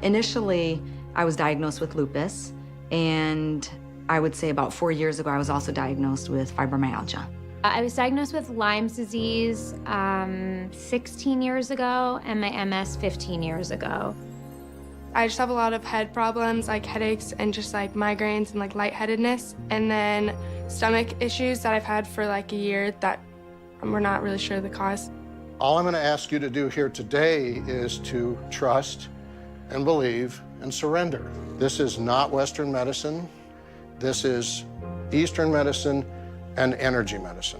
Initially, I was diagnosed with lupus, and I would say about 4 years ago, I was also diagnosed with fibromyalgia. I was diagnosed with Lyme's disease 16 years ago, and my MS 15 years ago. I just have a lot of head problems, like headaches and just like migraines and like lightheadedness, and then stomach issues that I've had for like a year that we're not really sure the cause. All I'm going to ask you to do here today is to trust and believe and surrender. This is not Western medicine. This is Eastern medicine and energy medicine.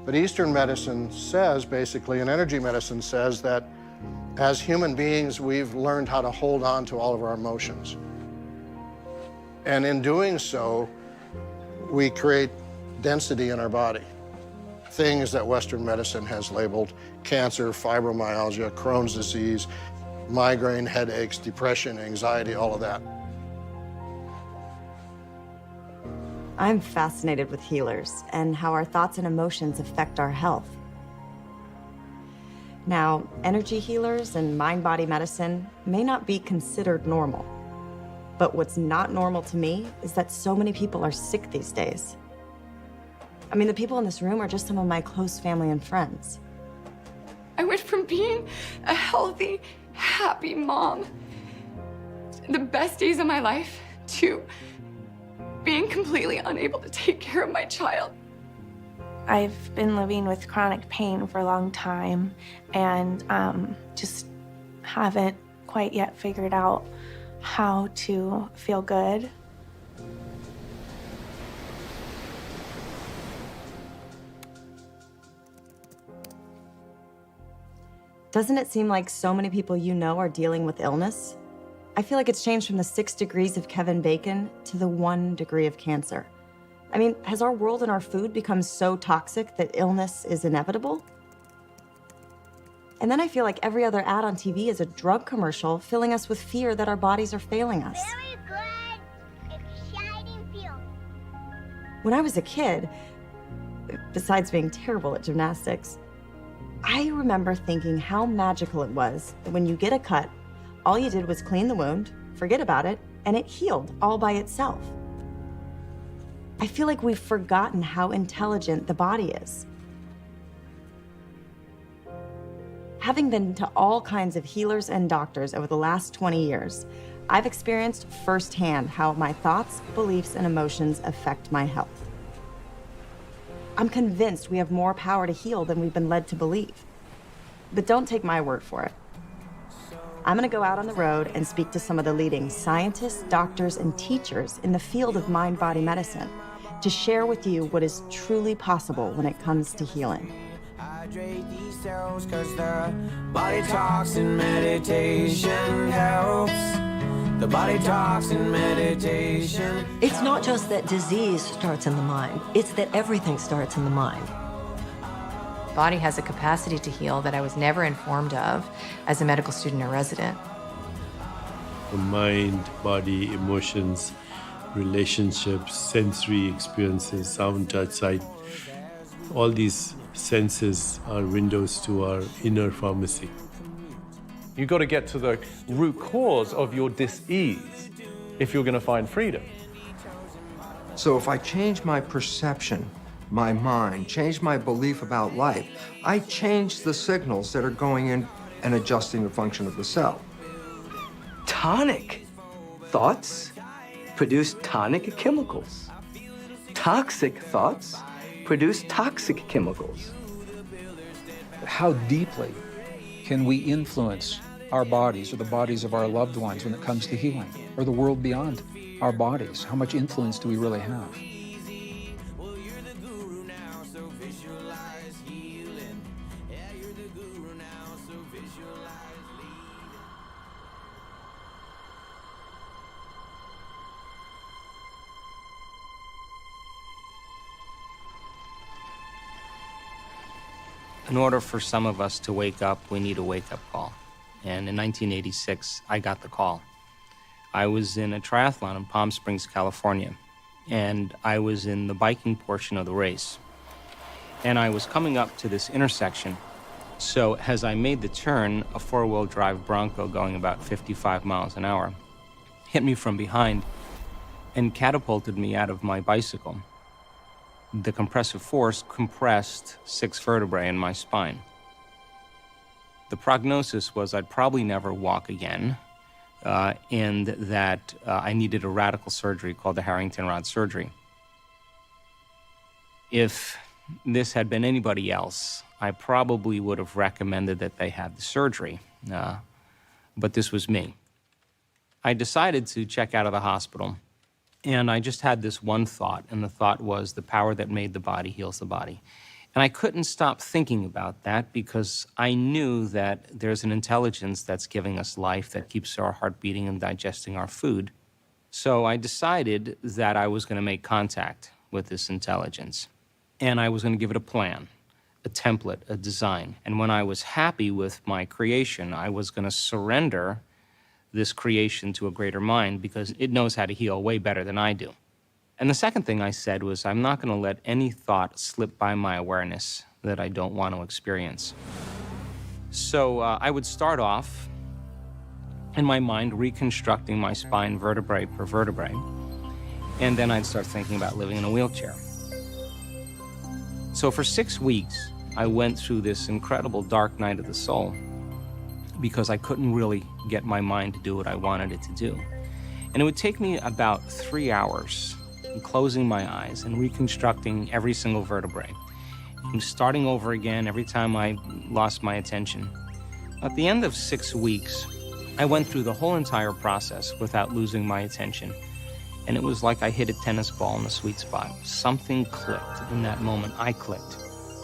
But Eastern medicine says, basically, and energy medicine says that as human beings, we've learned how to hold on to all of our emotions. And in doing so, we create density in our body. Things that Western medicine has labeled cancer, fibromyalgia, Crohn's disease, migraine, headaches, depression, anxiety, all of that. I'm fascinated with healers and how our thoughts and emotions affect our health. Now, energy healers and mind-body medicine may not be considered normal. But what's not normal to me is that so many people are sick these days. I mean, the people in this room are just some of my close family and friends. I went from being a healthy, happy mom, the best days of my life, to being completely unable to take care of my child. I've been living with chronic pain for a long time and just haven't quite yet figured out how to feel good. Doesn't it seem like so many people you know are dealing with illness? I feel like it's changed from the 6 degrees of Kevin Bacon to the 1 degree of cancer. I mean, has our world and our food become so toxic that illness is inevitable? And then I feel like every other ad on TV is a drug commercial filling us with fear that our bodies are failing us. Very good. Exciting film. When I was a kid, besides being terrible at gymnastics, I remember thinking how magical it was that when you get a cut, all you did was clean the wound, forget about it, and it healed all by itself. I feel like we've forgotten how intelligent the body is. Having been to all kinds of healers and doctors over the last 20 years, I've experienced firsthand how my thoughts, beliefs, and emotions affect my health. I'm convinced we have more power to heal than we've been led to believe. But don't take my word for it. I'm gonna go out on the road and speak to some of the leading scientists, doctors, and teachers in the field of mind-body medicine to share with you what is truly possible when it comes to healing. Hydrate these cells 'cause the body talks and meditation helps. The body talks and meditation. It's not just that disease starts in the mind, it's that everything starts in the mind. The body has a capacity to heal that I was never informed of as a medical student or resident. The mind, body, emotions, relationships, sensory experiences, sound, touch, sight, all these senses are windows to our inner pharmacy. You've got to get to the root cause of your dis-ease if you're going to find freedom. So if I change my perception, my mind, change my belief about life, I change the signals that are going in and adjusting the function of the cell. Tonic thoughts produce tonic chemicals. Toxic thoughts produce toxic chemicals. How deeply can we influence our bodies or the bodies of our loved ones when it comes to healing, or the world beyond our bodies? How much influence do we really have? In order for some of us to wake up, we need a wake-up call. And in 1986, I got the call. I was in a triathlon in Palm Springs, California, and I was in the biking portion of the race. And I was coming up to this intersection, So as I made the turn, a four-wheel drive Bronco going about 55 miles an hour hit me from behind and catapulted me out of my bicycle. The compressive force compressed 6 vertebrae in my spine. The prognosis was I'd probably never walk again, and that I needed a radical surgery called the Harrington rod surgery. If this had been anybody else, I probably would have recommended that they have the surgery, but this was me. I decided to check out of the hospital, and I just had this one thought, and the thought was the power that made the body heals the body. And I couldn't stop thinking about that because I knew that there's an intelligence that's giving us life that keeps our heart beating and digesting our food. So I decided that I was going to make contact with this intelligence, and I was going to give it a plan, a template, a design. And when I was happy with my creation, I was going to surrender this creation to a greater mind because it knows how to heal way better than I do. And the second thing I said was, I'm not going to let any thought slip by my awareness that I don't want to experience. So I would start off in my mind reconstructing my spine vertebrae per vertebrae, and then I'd start thinking about living in a wheelchair. So for 6 weeks, I went through this incredible dark night of the soul because I couldn't really get my mind to do what I wanted it to do. And it would take me about 3 hours closing my eyes and reconstructing every single vertebrae, and starting over again every time I lost my attention. At the end of 6 weeks, I went through the whole entire process without losing my attention. And it was like I hit a tennis ball in the sweet spot. Something clicked in that moment. I clicked.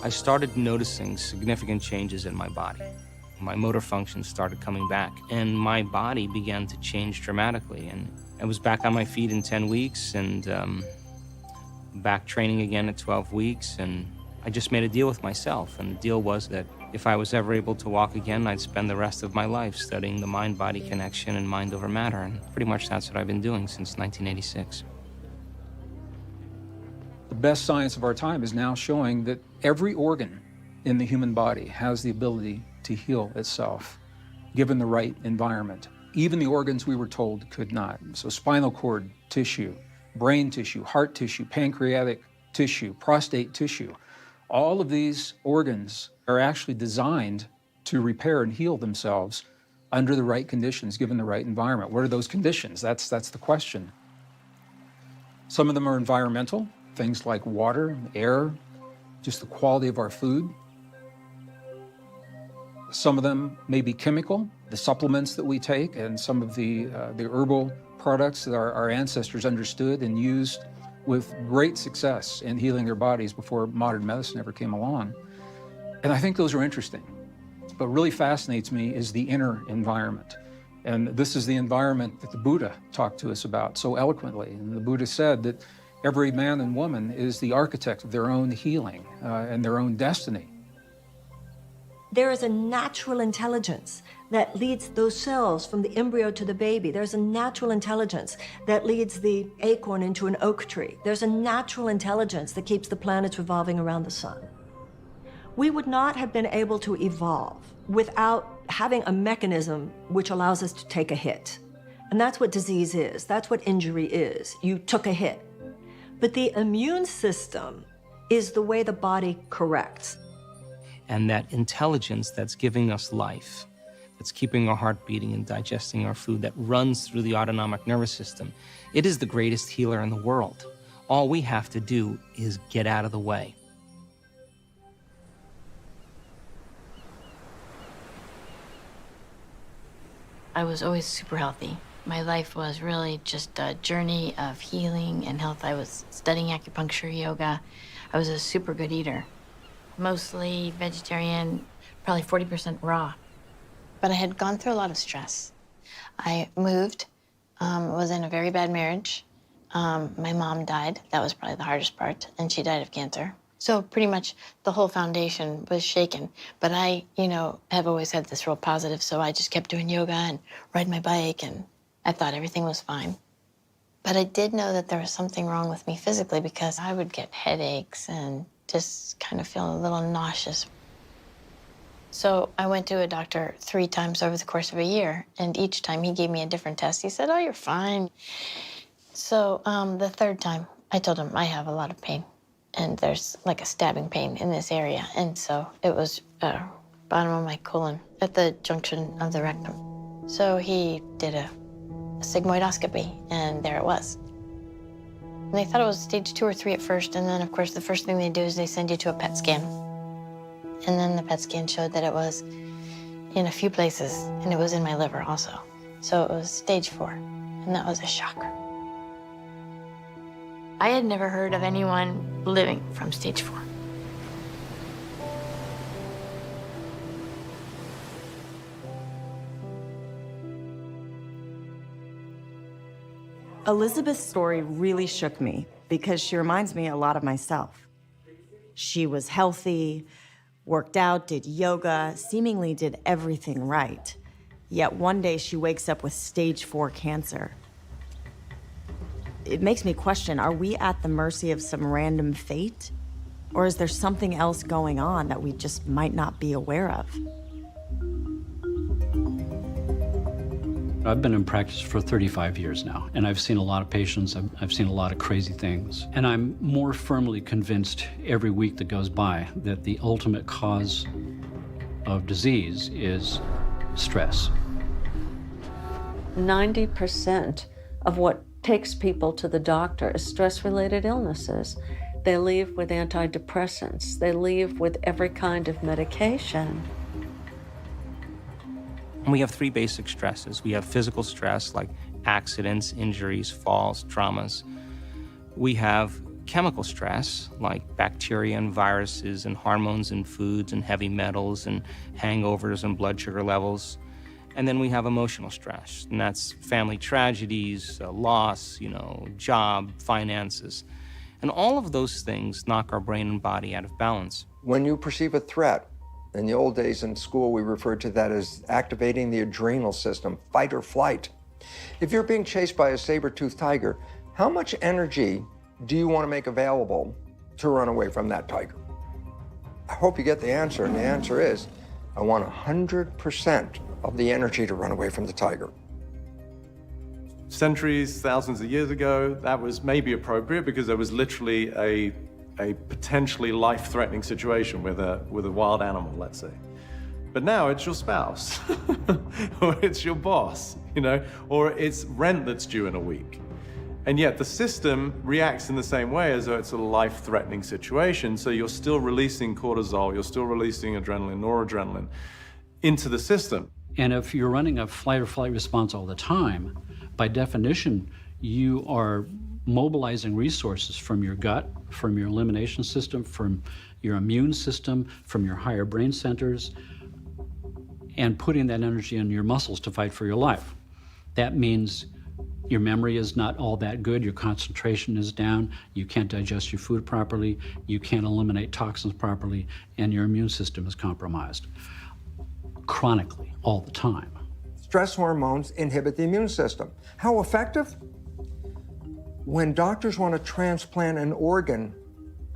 I started noticing significant changes in my body. My motor function started coming back, and my body began to change dramatically. And I was back on my feet in 10 weeks and back training again at 12 weeks. And I just made a deal with myself. And the deal was that if I was ever able to walk again, I'd spend the rest of my life studying the mind-body connection and mind over matter. And pretty much that's what I've been doing since 1986. The best science of our time is now showing that every organ in the human body has the ability to heal itself, given the right environment. Even the organs we were told could not. So spinal cord tissue, brain tissue, heart tissue, pancreatic tissue, prostate tissue, all of these organs are actually designed to repair and heal themselves under the right conditions, given the right environment. What are those conditions? That's the question. Some of them are environmental, things like water, air, just the quality of our food. Some of them may be chemical, the supplements that we take, and some of the herbal products that our ancestors understood and used with great success in healing their bodies before modern medicine ever came along. And I think those are interesting. What really fascinates me is the inner environment. And this is the environment that the Buddha talked to us about so eloquently. And the Buddha said that every man and woman is the architect of their own healing and their own destiny. There is a natural intelligence that leads those cells from the embryo to the baby. There's a natural intelligence that leads the acorn into an oak tree. There's a natural intelligence that keeps the planets revolving around the sun. We would not have been able to evolve without having a mechanism which allows us to take a hit. And that's what disease is. That's what injury is. You took a hit. But the immune system is the way the body corrects. And that intelligence that's giving us life, that's keeping our heart beating and digesting our food, that runs through the autonomic nervous system, it is the greatest healer in the world. All we have to do is get out of the way. I was always super healthy. My life was really just a journey of healing and health. I was studying acupuncture, yoga. I was a super good eater. Mostly vegetarian, probably 40% raw. But I had gone through a lot of stress. I moved, was in a very bad marriage. My mom died. That was probably the hardest part, and she died of cancer. So pretty much the whole foundation was shaken. But I, have always had this real positive, so I just kept doing yoga and riding my bike, and I thought everything was fine. But I did know that there was something wrong with me physically because I would get headaches and just kind of feel a little nauseous. So I went to a doctor 3 times over the course of a year, and each time he gave me a different test. He said, "Oh, you're fine." So the 3rd time, I told him I have a lot of pain, and there's like a stabbing pain in this area. And so it was bottom of my colon at the junction of the rectum. So he did a sigmoidoscopy, and there it was. And they thought it was stage 2 or 3 at first, and then, of course, the first thing they do is they send you to a PET scan. And then the PET scan showed that it was in a few places, and it was in my liver also. So it was stage 4, and that was a shock. I had never heard of anyone living from stage 4. Elizabeth's story really shook me because she reminds me a lot of myself. She was healthy, worked out, did yoga, seemingly did everything right. Yet one day she wakes up with stage 4 cancer. It makes me question, are we at the mercy of some random fate? Or is there something else going on that we just might not be aware of? I've been in practice for 35 years now, and I've seen a lot of patients, I've seen a lot of crazy things. And I'm more firmly convinced every week that goes by that the ultimate cause of disease is stress. 90% of what takes people to the doctor is stress-related illnesses. They leave with antidepressants. They leave with every kind of medication. We have 3 basic stresses. We have physical stress, like accidents, injuries, falls, traumas. We have chemical stress, like bacteria and viruses and hormones and foods and heavy metals and hangovers and blood sugar levels. And then we have emotional stress, and that's family tragedies, loss, job, finances. And all of those things knock our brain and body out of balance. When you perceive a threat, in the old days in school, we referred to that as activating the adrenal system, fight or flight. If you're being chased by a saber-toothed tiger, how much energy do you want to make available to run away from that tiger? I hope you get the answer, and the answer is, I want 100% of the energy to run away from the tiger. Centuries, thousands of years ago, that was maybe appropriate because there was literally a potentially life-threatening situation with a wild animal, let's say. But now it's your spouse, or it's your boss, or it's rent that's due in a week. And yet the system reacts in the same way as though it's a life-threatening situation, so you're still releasing cortisol, you're still releasing adrenaline, noradrenaline into the system. And if you're running a flight or flight response all the time, by definition, you are mobilizing resources from your gut, from your elimination system, from your immune system, from your higher brain centers, and putting that energy in your muscles to fight for your life. That means your memory is not all that good, your concentration is down, you can't digest your food properly, you can't eliminate toxins properly, and your immune system is compromised chronically, all the time. Stress hormones inhibit the immune system. How effective? When doctors want to transplant an organ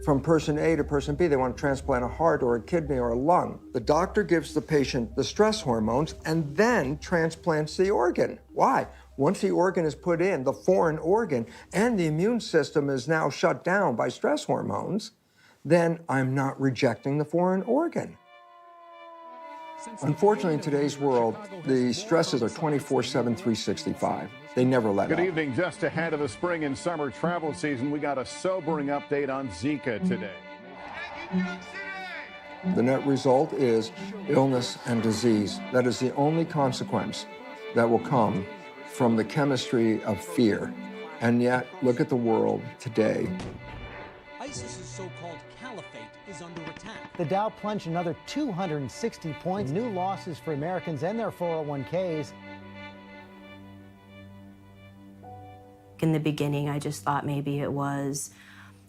from person A to person B, they want to transplant a heart or a kidney or a lung. The doctor gives the patient the stress hormones and then transplants the organ. Why? Once the organ is put in, the foreign organ, and the immune system is now shut down by stress hormones, then I'm not rejecting the foreign organ. Unfortunately, in today's world, the stresses are 24/7, 365. They never let up. Good evening. Just ahead of the spring and summer travel season, we got a sobering update on Zika today. The net result is illness and disease. That is the only consequence that will come from the chemistry of fear. And yet, look at the world today. ISIS's so-called caliphate is under attack. The Dow plunged another 260 points. New losses for Americans and their 401ks. In the beginning, I just thought maybe it was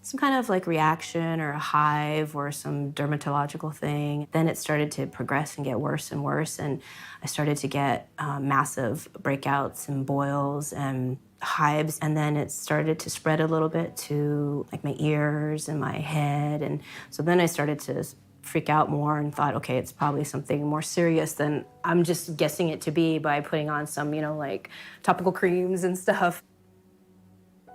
some kind of like reaction or a hive or some dermatological thing. Then it started to progress and get worse and worse, and I started to get massive breakouts and boils and hives, and then it started to spread a little bit to like my ears and my head, and so then I started to freak out more and thought, okay, it's probably something more serious than I'm just guessing it to be by putting on some, like topical creams and stuff.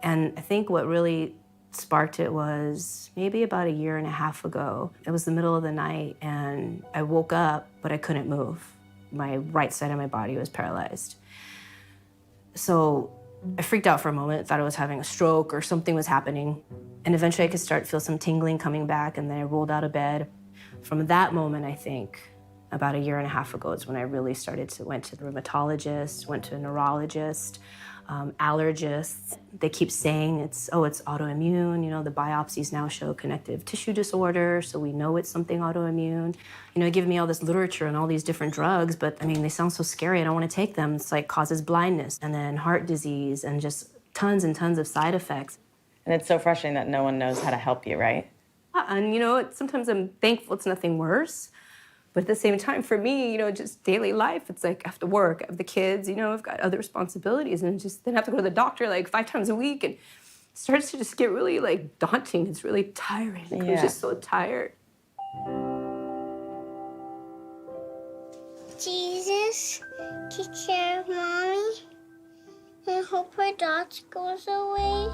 And I think what really sparked it was maybe about 1.5 years ago. It was the middle of the night and I woke up, but I couldn't move. My right side of my body was paralyzed. So I freaked out for a moment, thought I was having a stroke or something was happening. And eventually I could feel some tingling coming back, and then I rolled out of bed. From that moment, I think, about 1.5 years ago is when I really went to the rheumatologist, went to a neurologist, allergists. They keep saying it's autoimmune. The biopsies now show connective tissue disorder, so we know it's something autoimmune. Giving me all this literature and all these different drugs, but they sound so scary. I don't want to take them. It's like causes blindness and then heart disease and just tons and tons of side effects. And it's so frustrating that no one knows how to help you, right? And sometimes I'm thankful it's nothing worse. But at the same time, for me, just daily life, it's like I have to work, I have the kids, I've got other responsibilities, and then I have to go to the doctor like 5 times a week, and it starts to just get really daunting. It's really tiring. I'm just so tired. Jesus, take care of Mommy, and hope her dots goes away.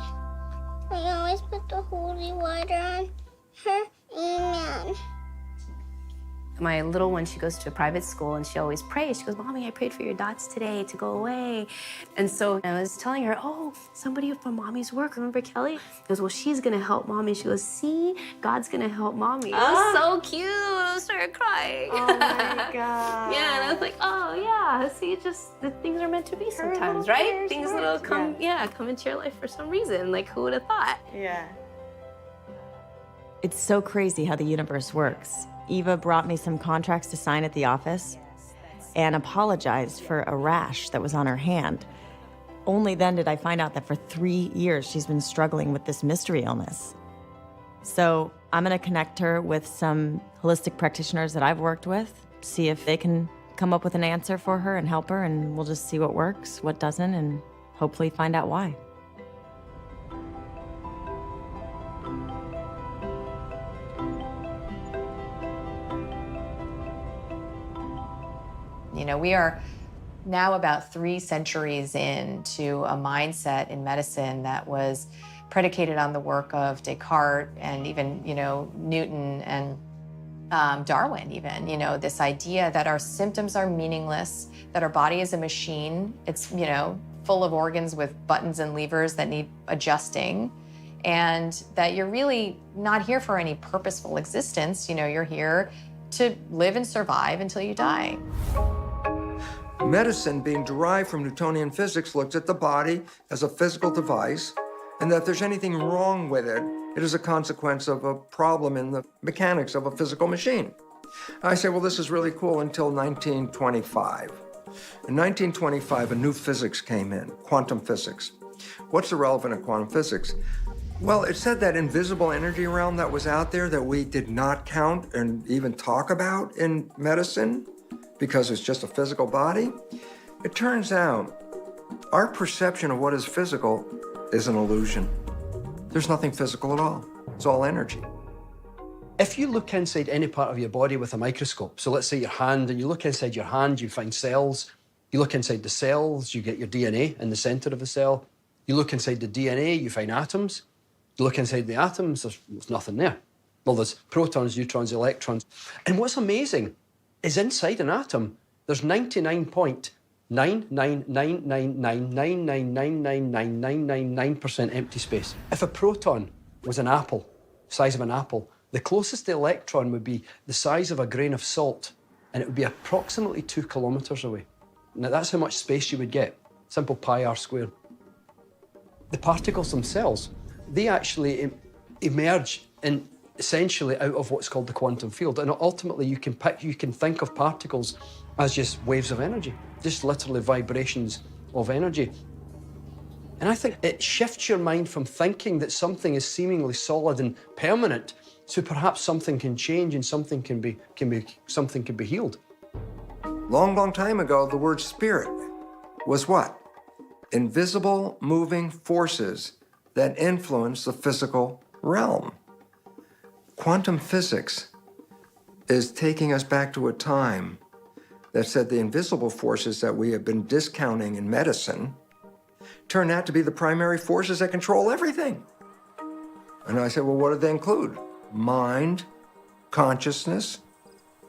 I always put the holy water on her. Amen. My little one, she goes to a private school and she always prays. She goes, Mommy, I prayed for your dots today to go away. And so I was telling her, oh, somebody from Mommy's work, remember Kelly? She goes, well, she's gonna help Mommy. She goes, see, God's gonna help Mommy. It was so cute. I started crying. Oh my God. Yeah, and I was like, oh yeah, see, the things are meant to be sometimes, right? Things that'll come into your life for some reason. Who would have thought? Yeah. It's so crazy how the universe works. Eva brought me some contracts to sign at the office and apologized for a rash that was on her hand. Only then did I find out that for 3 years she's been struggling with this mystery illness. So I'm gonna connect her with some holistic practitioners that I've worked with, see if they can come up with an answer for her and help her, and we'll just see what works, what doesn't, and hopefully find out why. We are now about 3 centuries into a mindset in medicine that was predicated on the work of Descartes and even, Newton and Darwin even, this idea that our symptoms are meaningless, that our body is a machine. It's, full of organs with buttons and levers that need adjusting, and that you're really not here for any purposeful existence. You're here to live and survive until you die. Medicine, being derived from Newtonian physics, looks at the body as a physical device, and that if there's anything wrong with it, it is a consequence of a problem in the mechanics of a physical machine. I say, well, this is really cool until 1925. In 1925, a new physics came in, quantum physics. What's the relevance of quantum physics? Well, it said that invisible energy realm that was out there that we did not count and even talk about in medicine, because it's just a physical body. It turns out our perception of what is physical is an illusion. There's nothing physical at all. It's all energy. If you look inside any part of your body with a microscope, so let's say your hand, and you look inside your hand, you find cells. You look inside the cells, you get your DNA in the center of the cell. You look inside the DNA, you find atoms. You look inside the atoms, there's nothing there. Well, there's protons, neutrons, electrons. And what's amazing is inside an atom, there's 99.9999999999999% empty space. If a proton was an apple, size of an apple, the closest electron would be the size of a grain of salt, and it would be approximately 2 kilometers away. Now, that's how much space you would get. Simple pi r squared. The particles themselves, they actually emerge in essentially out of what's called the quantum field. And ultimately, you can think of particles as just waves of energy, just literally vibrations of energy. And I think it shifts your mind from thinking that something is seemingly solid and permanent to perhaps something can change and something can be healed. Long, long time ago, the word spirit was what? Invisible moving forces that influence the physical realm. Quantum physics is taking us back to a time that said the invisible forces that we have been discounting in medicine turn out to be the primary forces that control everything. And I said, well, what do they include? Mind, consciousness,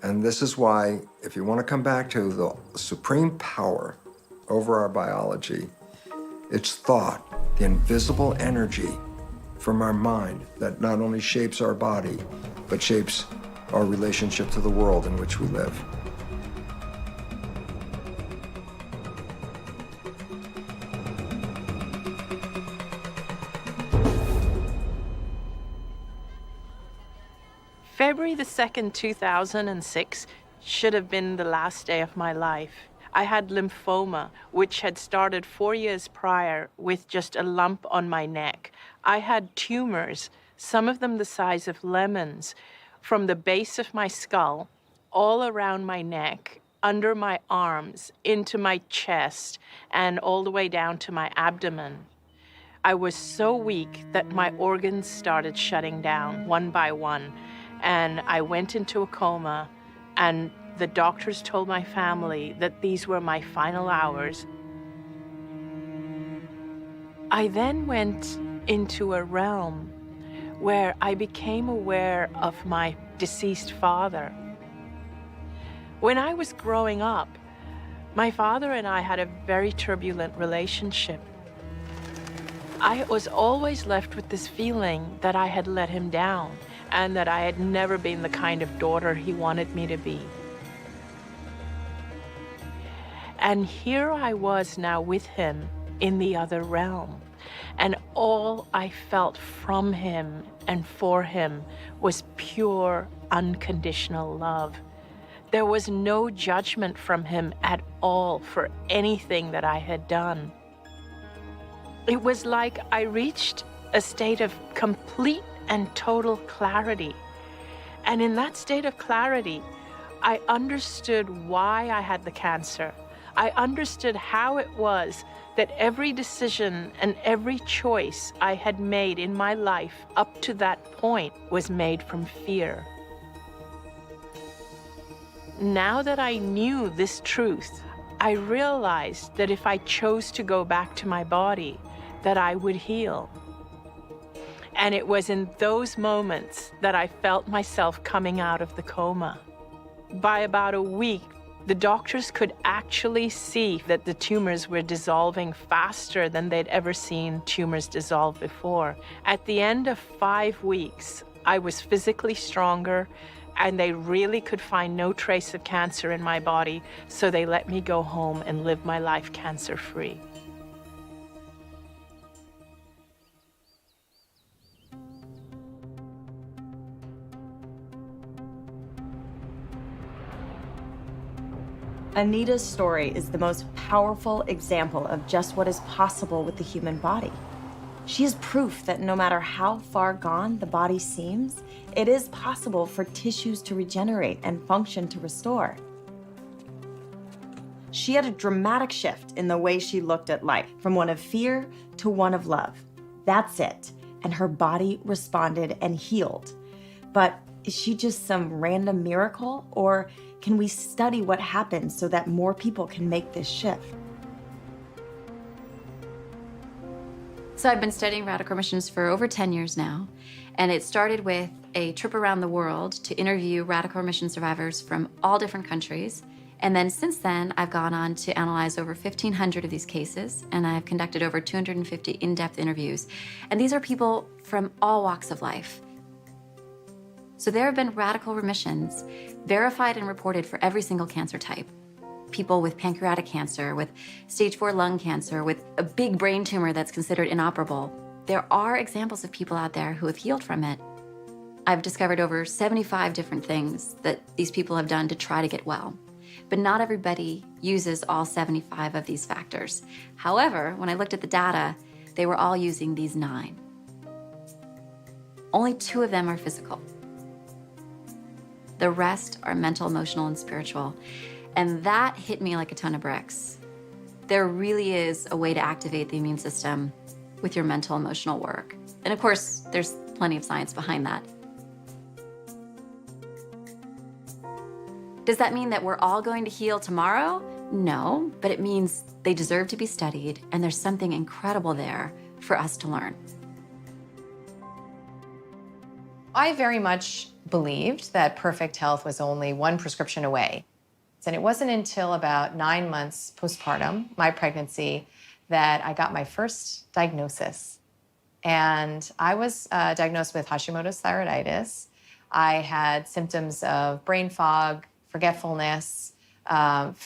and this is why, if you want to come back to the supreme power over our biology, it's thought, the invisible energy from our mind that not only shapes our body, but shapes our relationship to the world in which we live. February the 2nd, 2006 should have been the last day of my life. I had lymphoma, which had started 4 years prior with just a lump on my neck. I had tumors, some of them the size of lemons, from the base of my skull, all around my neck, under my arms, into my chest, and all the way down to my abdomen. I was so weak that my organs started shutting down one by one, and I went into a coma, and the doctors told my family that these were my final hours. I then went into a realm where I became aware of my deceased father. When I was growing up, my father and I had a very turbulent relationship. I was always left with this feeling that I had let him down and that I had never been the kind of daughter he wanted me to be. And here I was now with him in the other realm, and all I felt from him and for him was pure, unconditional love. There was no judgment from him at all for anything that I had done. It was like I reached a state of complete and total clarity. And in that state of clarity, I understood why I had the cancer. I understood how it was that every decision and every choice I had made in my life up to that point was made from fear. Now that I knew this truth, I realized that if I chose to go back to my body, that I would heal. And it was in those moments that I felt myself coming out of the coma. By about a week, the doctors could actually see that the tumors were dissolving faster than they'd ever seen tumors dissolve before. At the end of 5 weeks, I was physically stronger, and they really could find no trace of cancer in my body, so they let me go home and live my life cancer-free. Anita's story is the most powerful example of just what is possible with the human body. She is proof that no matter how far gone the body seems, it is possible for tissues to regenerate and function to restore. She had a dramatic shift in the way she looked at life, from one of fear to one of love. That's it. And her body responded and healed. But is she just some random miracle, or can we study what happened so that more people can make this shift? So I've been studying radical remissions for over 10 years now, and it started with a trip around the world to interview radical remission survivors from all different countries. And then since then, I've gone on to analyze over 1,500 of these cases, and I've conducted over 250 in-depth interviews. And these are people from all walks of life. So there have been radical remissions verified and reported for every single cancer type. People with pancreatic cancer, with stage 4 lung cancer, with a big brain tumor that's considered inoperable. There are examples of people out there who have healed from it. I've discovered over 75 different things that these people have done to try to get well. But not everybody uses all 75 of these factors. However, when I looked at the data, they were all using these 9. Only 2 of them are physical. The rest are mental, emotional, and spiritual. And that hit me like a ton of bricks. There really is a way to activate the immune system with your mental, emotional work. And of course, there's plenty of science behind that. Does that mean that we're all going to heal tomorrow? No, but it means they deserve to be studied, and there's something incredible there for us to learn. I very much believed that perfect health was only one prescription away. And it wasn't until about 9 months postpartum, my pregnancy, that I got my first diagnosis. And I was diagnosed with Hashimoto's thyroiditis. I had symptoms of brain fog, forgetfulness,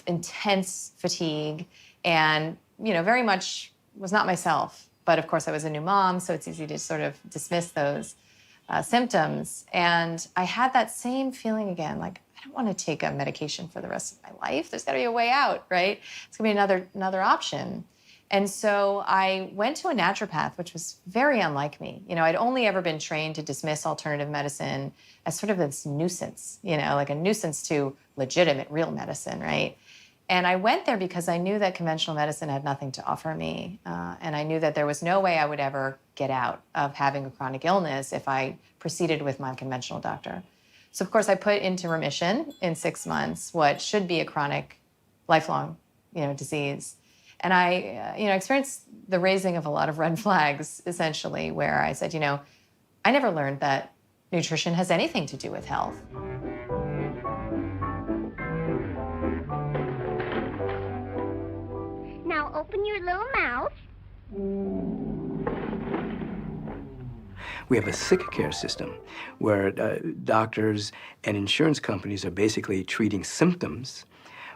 intense fatigue, and very much was not myself. But of course, I was a new mom, so it's easy to sort of dismiss those symptoms. And I had that same feeling again, like, I don't want to take a medication for the rest of my life. There's got to be a way out, right? It's going to be another option. And so I went to a naturopath, which was very unlike me. I'd only ever been trained to dismiss alternative medicine as sort of this nuisance, like a nuisance to legitimate, real medicine, right? And I went there because I knew that conventional medicine had nothing to offer me. And I knew that there was no way I would ever get out of having a chronic illness if I proceeded with my conventional doctor. So, of course, I put into remission in 6 months what should be a chronic, lifelong, disease. And I, experienced the raising of a lot of red flags, essentially, where I said, I never learned that nutrition has anything to do with health. Now open your little mouth. We have a sick care system where doctors and insurance companies are basically treating symptoms,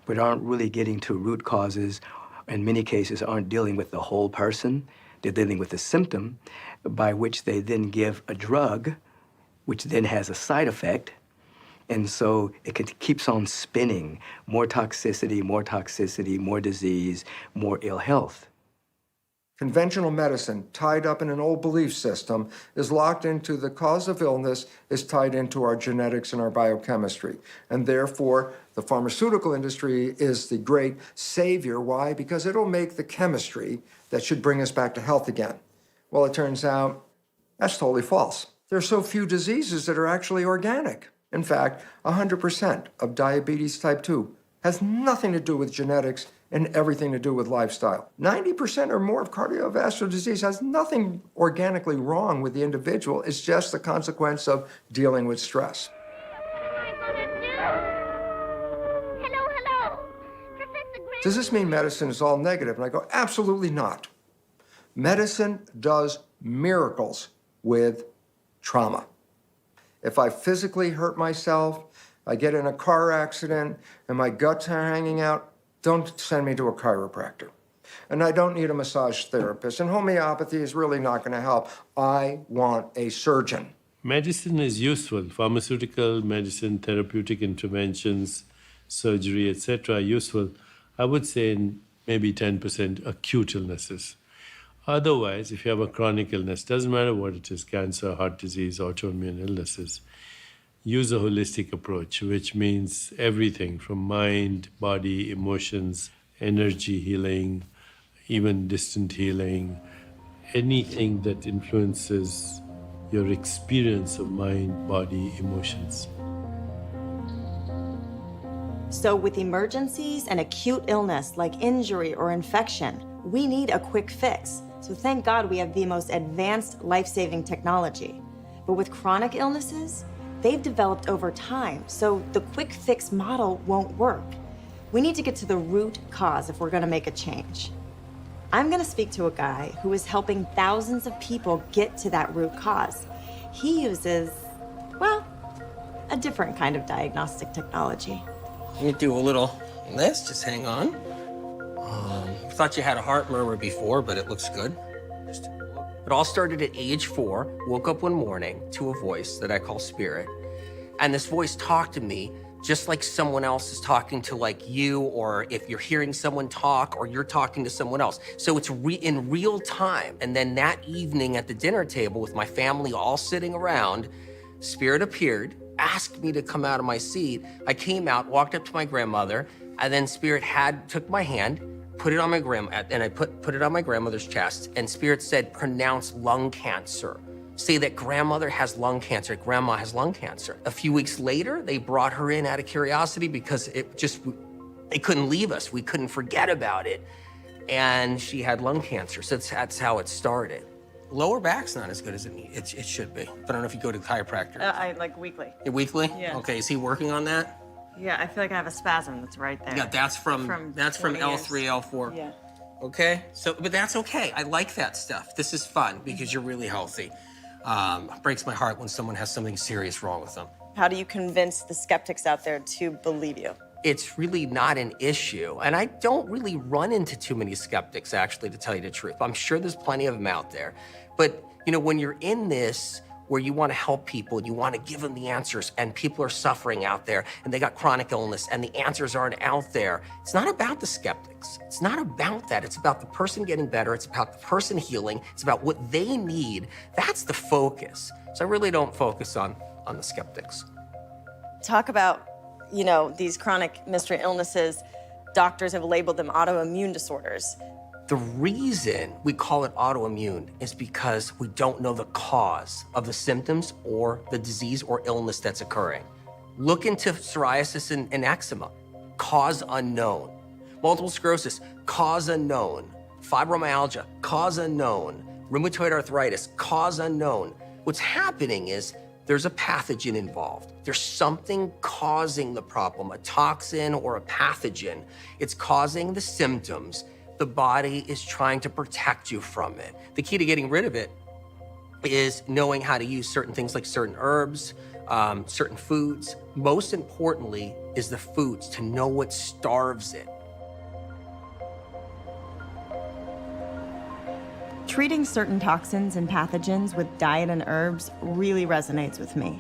but aren't really getting to root causes. In many cases, aren't dealing with the whole person. They're dealing with the symptom, by which they then give a drug, which then has a side effect. And so it keeps on spinning. More toxicity, more disease, more ill health. Conventional medicine, tied up in an old belief system, is locked into the cause of illness, is tied into our genetics and our biochemistry. And therefore, the pharmaceutical industry is the great savior. Why? Because it'll make the chemistry that should bring us back to health again. Well, it turns out that's totally false. There are so few diseases that are actually organic. In fact, 100% of diabetes type 2 has nothing to do with genetics and everything to do with lifestyle. 90% or more of cardiovascular disease has nothing organically wrong with the individual. It's just the consequence of dealing with stress. Hello. Does this mean medicine is all negative? And I go, absolutely not. Medicine does miracles with trauma. If I physically hurt myself, I get in a car accident, and my guts are hanging out, don't send me to a chiropractor. And I don't need a massage therapist. And homeopathy is really not going to help. I want a surgeon. Medicine is useful. Pharmaceutical medicine, therapeutic interventions, surgery, etc. are useful. I would say in maybe 10% acute illnesses. Otherwise, if you have a chronic illness, doesn't matter what it is, cancer, heart disease, autoimmune illnesses, use a holistic approach, which means everything from mind, body, emotions, energy healing, even distant healing, anything that influences your experience of mind, body, emotions. So with emergencies and acute illness like injury or infection, we need a quick fix. So thank God we have the most advanced life-saving technology. But with chronic illnesses, they've developed over time, so the quick fix model won't work. We need to get to the root cause if we're gonna make a change. I'm gonna speak to a guy who is helping thousands of people get to that root cause. He uses, well, a different kind of diagnostic technology. You do a little this, just hang on. Thought you had a heart murmur before, but it looks good. It all started at age 4, woke up one morning to a voice that I call Spirit. And this voice talked to me just like someone else is talking to like you, or if you're hearing someone talk or you're talking to someone else. So it's in real time. And then that evening at the dinner table with my family all sitting around, Spirit appeared, asked me to come out of my seat. I came out, walked up to my grandmother, and then Spirit took my hand, put it on my I put it on my grandmother's chest, and Spirit said, pronounce lung cancer. say that grandmother has lung cancer, grandma has lung cancer. A few weeks later, they brought her in out of curiosity because they couldn't leave us. We couldn't forget about it. And she had lung cancer, so that's how it started. Lower back's not as good as it should be. I don't know if you go to the chiropractor. I like weekly. Weekly? Yeah. Okay, is he working on that? Yeah, I feel like I have a spasm that's right there. Yeah, that's from 20 L3, years. L4. Yeah. Okay, but that's okay. I like that stuff. This is fun because you're really healthy. It breaks my heart when someone has something serious wrong with them. How do you convince the skeptics out there to believe you? It's really not an issue. And I don't really run into too many skeptics, actually, to tell you the truth. I'm sure there's plenty of them out there. But, when you're in this, where you want to help people, you want to give them the answers, and people are suffering out there, and they got chronic illness, and the answers aren't out there. It's not about the skeptics. It's not about that. It's about the person getting better. It's about the person healing. It's about what they need. That's the focus. So I really don't focus on the skeptics. Talk about, these chronic mystery illnesses. Doctors have labeled them autoimmune disorders. The reason we call it autoimmune is because we don't know the cause of the symptoms or the disease or illness that's occurring. Look into psoriasis and eczema, cause unknown. Multiple sclerosis, cause unknown. Fibromyalgia, cause unknown. Rheumatoid arthritis, cause unknown. What's happening is there's a pathogen involved. There's something causing the problem, a toxin or a pathogen. It's causing the symptoms. The body is trying to protect you from it. The key to getting rid of it is knowing how to use certain things like certain herbs, certain foods. Most importantly is the foods, to know what starves it. Treating certain toxins and pathogens with diet and herbs really resonates with me.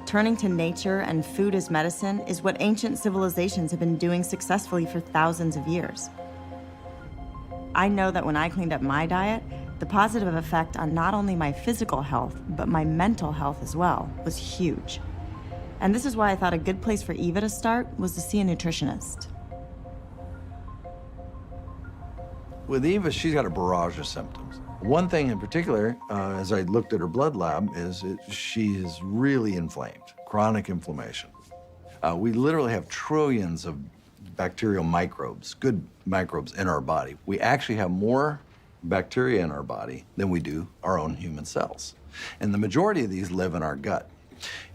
Turning to nature and food as medicine is what ancient civilizations have been doing successfully for thousands of years. I know that when I cleaned up my diet, the positive effect on not only my physical health, but my mental health as well, was huge. And this is why I thought a good place for Eva to start was to see a nutritionist. With Eva, she's got a barrage of symptoms. One thing in particular, as I looked at her blood lab, is she is really inflamed, chronic inflammation. We literally have trillions of bacterial microbes, good microbes in our body. We actually have more bacteria in our body than we do our own human cells. And the majority of these live in our gut.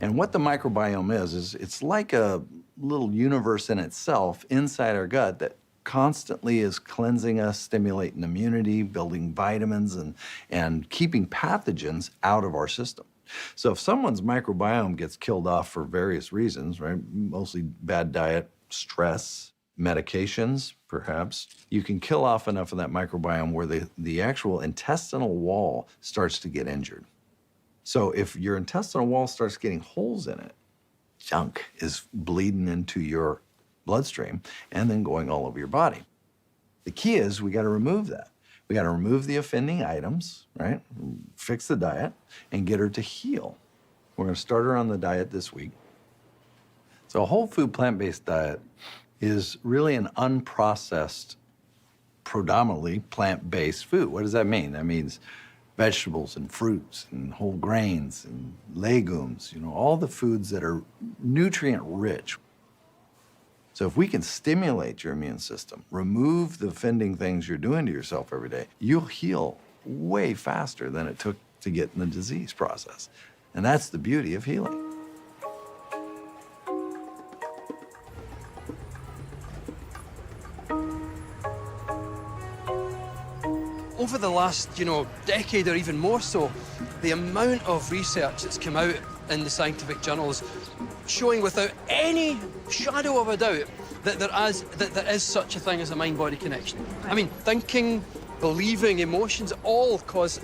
And what the microbiome is it's like a little universe in itself inside our gut that constantly is cleansing us, stimulating immunity, building vitamins, and keeping pathogens out of our system. So if someone's microbiome gets killed off for various reasons, right, mostly bad diet, stress, medications, perhaps, you can kill off enough of that microbiome where the actual intestinal wall starts to get injured. So if your intestinal wall starts getting holes in it, junk is bleeding into your bloodstream and then going all over your body. The key is we got to remove that. We got to remove the offending items, right? Fix the diet and get her to heal. We're going to start her on the diet this week. So a whole food plant-based diet is really an unprocessed, predominantly plant-based food. What does that mean? That means vegetables and fruits and whole grains and legumes, all the foods that are nutrient-rich. So if we can stimulate your immune system, remove the offending things you're doing to yourself every day, you'll heal way faster than it took to get in the disease process. And that's the beauty of healing. Over the last, decade or even more so, the amount of research that's come out in the scientific journals showing without any shadow of a doubt that there is such a thing as a mind-body connection. I mean, thinking, believing, emotions all cause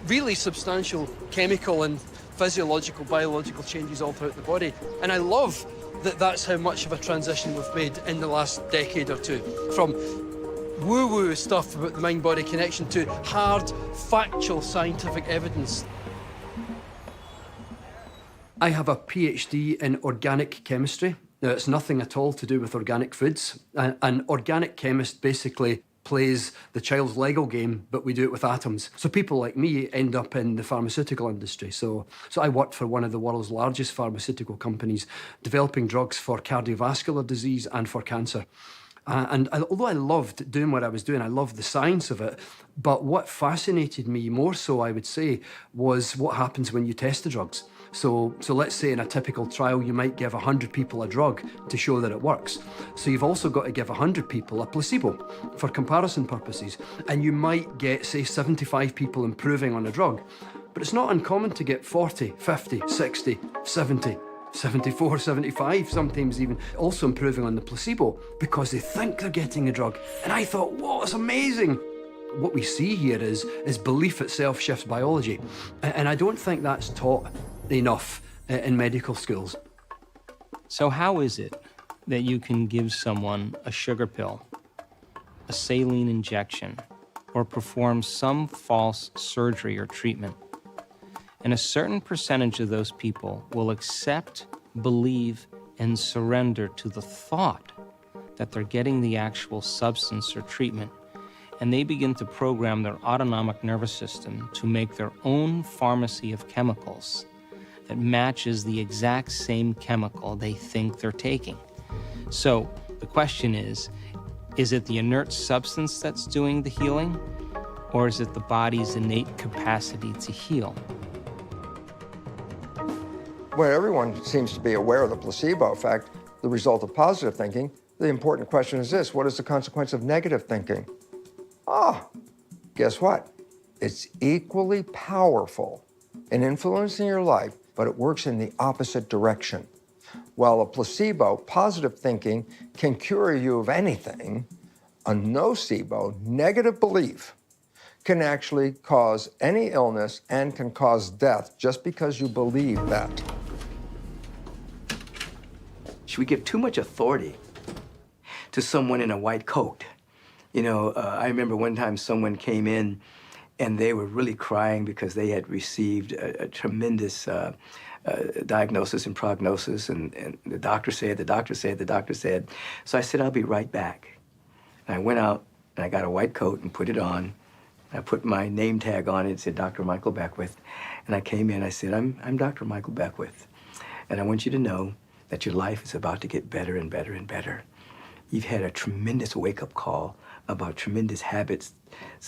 really substantial chemical and physiological, biological changes all throughout the body. And I love that that's how much of a transition we've made in the last decade or two. From woo-woo stuff about the mind-body connection to hard, factual, scientific evidence. I have a PhD in organic chemistry. Now, it's nothing at all to do with organic foods. An organic chemist basically plays the child's Lego game, but we do it with atoms. So people like me end up in the pharmaceutical industry. So I worked for one of the world's largest pharmaceutical companies, developing drugs for cardiovascular disease and for cancer. Although I loved doing what I was doing, I loved the science of it, but what fascinated me more so, I would say, was what happens when you test the drugs. So let's say in a typical trial, you might give 100 people a drug to show that it works. So you've also got to give 100 people a placebo for comparison purposes. And you might get, say, 75 people improving on a drug. But it's not uncommon to get 40, 50, 60, 70, 74, 75, sometimes even also improving on the placebo because they think they're getting a drug. And I thought, whoa, it's amazing. What we see here is belief itself shifts biology. And I don't think that's taught enough in medical schools. So how is it that you can give someone a sugar pill, a saline injection, or perform some false surgery or treatment, and a certain percentage of those people will accept, believe, and surrender to the thought that they're getting the actual substance or treatment, and they begin to program their autonomic nervous system to make their own pharmacy of chemicals that matches the exact same chemical they think they're taking. So the question is it the inert substance that's doing the healing, or is it the body's innate capacity to heal? Well, everyone seems to be aware of the placebo effect, the result of positive thinking. The important question is this: what is the consequence of negative thinking? Guess what? It's equally powerful in influencing your life, but it works in the opposite direction. While a placebo, positive thinking, can cure you of anything, a nocebo, negative belief, can actually cause any illness and can cause death just because you believe that. Should we give too much authority to someone in a white coat? You know, I remember one time someone came in and they were really crying because they had received a tremendous diagnosis and prognosis, and the doctor said, the doctor said, the doctor said. So I said, I'll be right back. And I went out and I got a white coat and put it on. I put my name tag on it. It said Dr. Michael Beckwith. And I came in, I said, I'm Dr. Michael Beckwith. And I want you to know that your life is about to get better and better and better. You've had a tremendous wake-up call about tremendous habits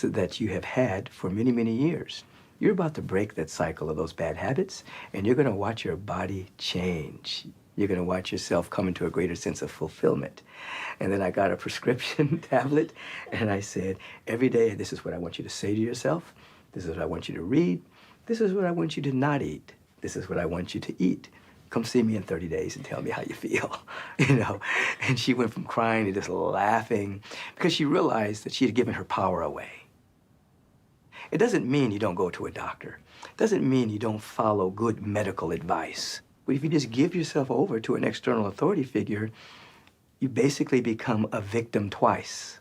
that you have had for many, many years. You're about to break that cycle of those bad habits, and you're gonna watch your body change. You're gonna watch yourself come into a greater sense of fulfillment. And then I got a prescription tablet, and I said, every day, this is what I want you to say to yourself. This is what I want you to read. This is what I want you to not eat. This is what I want you to eat. Come see me in 30 days and tell me how you feel, you know? And she went from crying to just laughing because she realized that she had given her power away. It doesn't mean you don't go to a doctor. It doesn't mean you don't follow good medical advice. But if you just give yourself over to an external authority figure, you basically become a victim twice.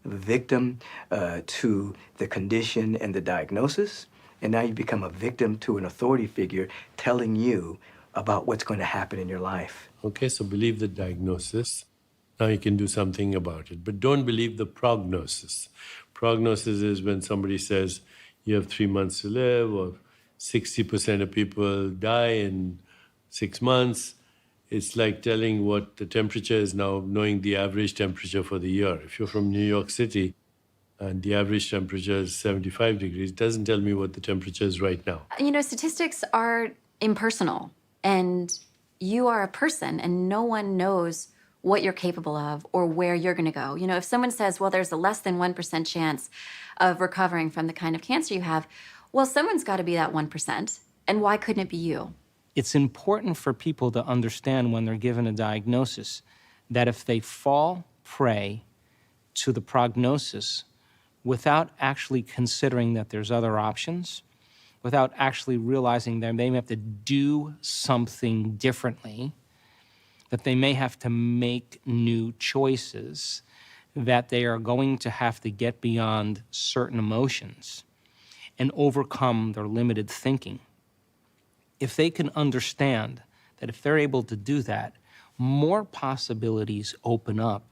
A victim to the condition and the diagnosis, and now you become a victim to an authority figure telling you about what's going to happen in your life. Okay, so believe the diagnosis. Now you can do something about it. But don't believe the prognosis. Prognosis is when somebody says you have 3 months to live, or 60% of people die in 6 months. It's like telling what the temperature is now, knowing the average temperature for the year. If you're from New York City and the average temperature is 75 degrees, it doesn't tell me what the temperature is right now. You know, statistics are impersonal. And you are a person, and no one knows what you're capable of or where you're going to go. You know, if someone says, well, there's a less than 1% chance of recovering from the kind of cancer you have, well, someone's got to be that 1%. And why couldn't it be you? It's important for people to understand when they're given a diagnosis that if they fall prey to the prognosis without actually considering that there's other options, without actually realizing that they may have to do something differently, that they may have to make new choices, that they are going to have to get beyond certain emotions and overcome their limited thinking. If they can understand that if they're able to do that, more possibilities open up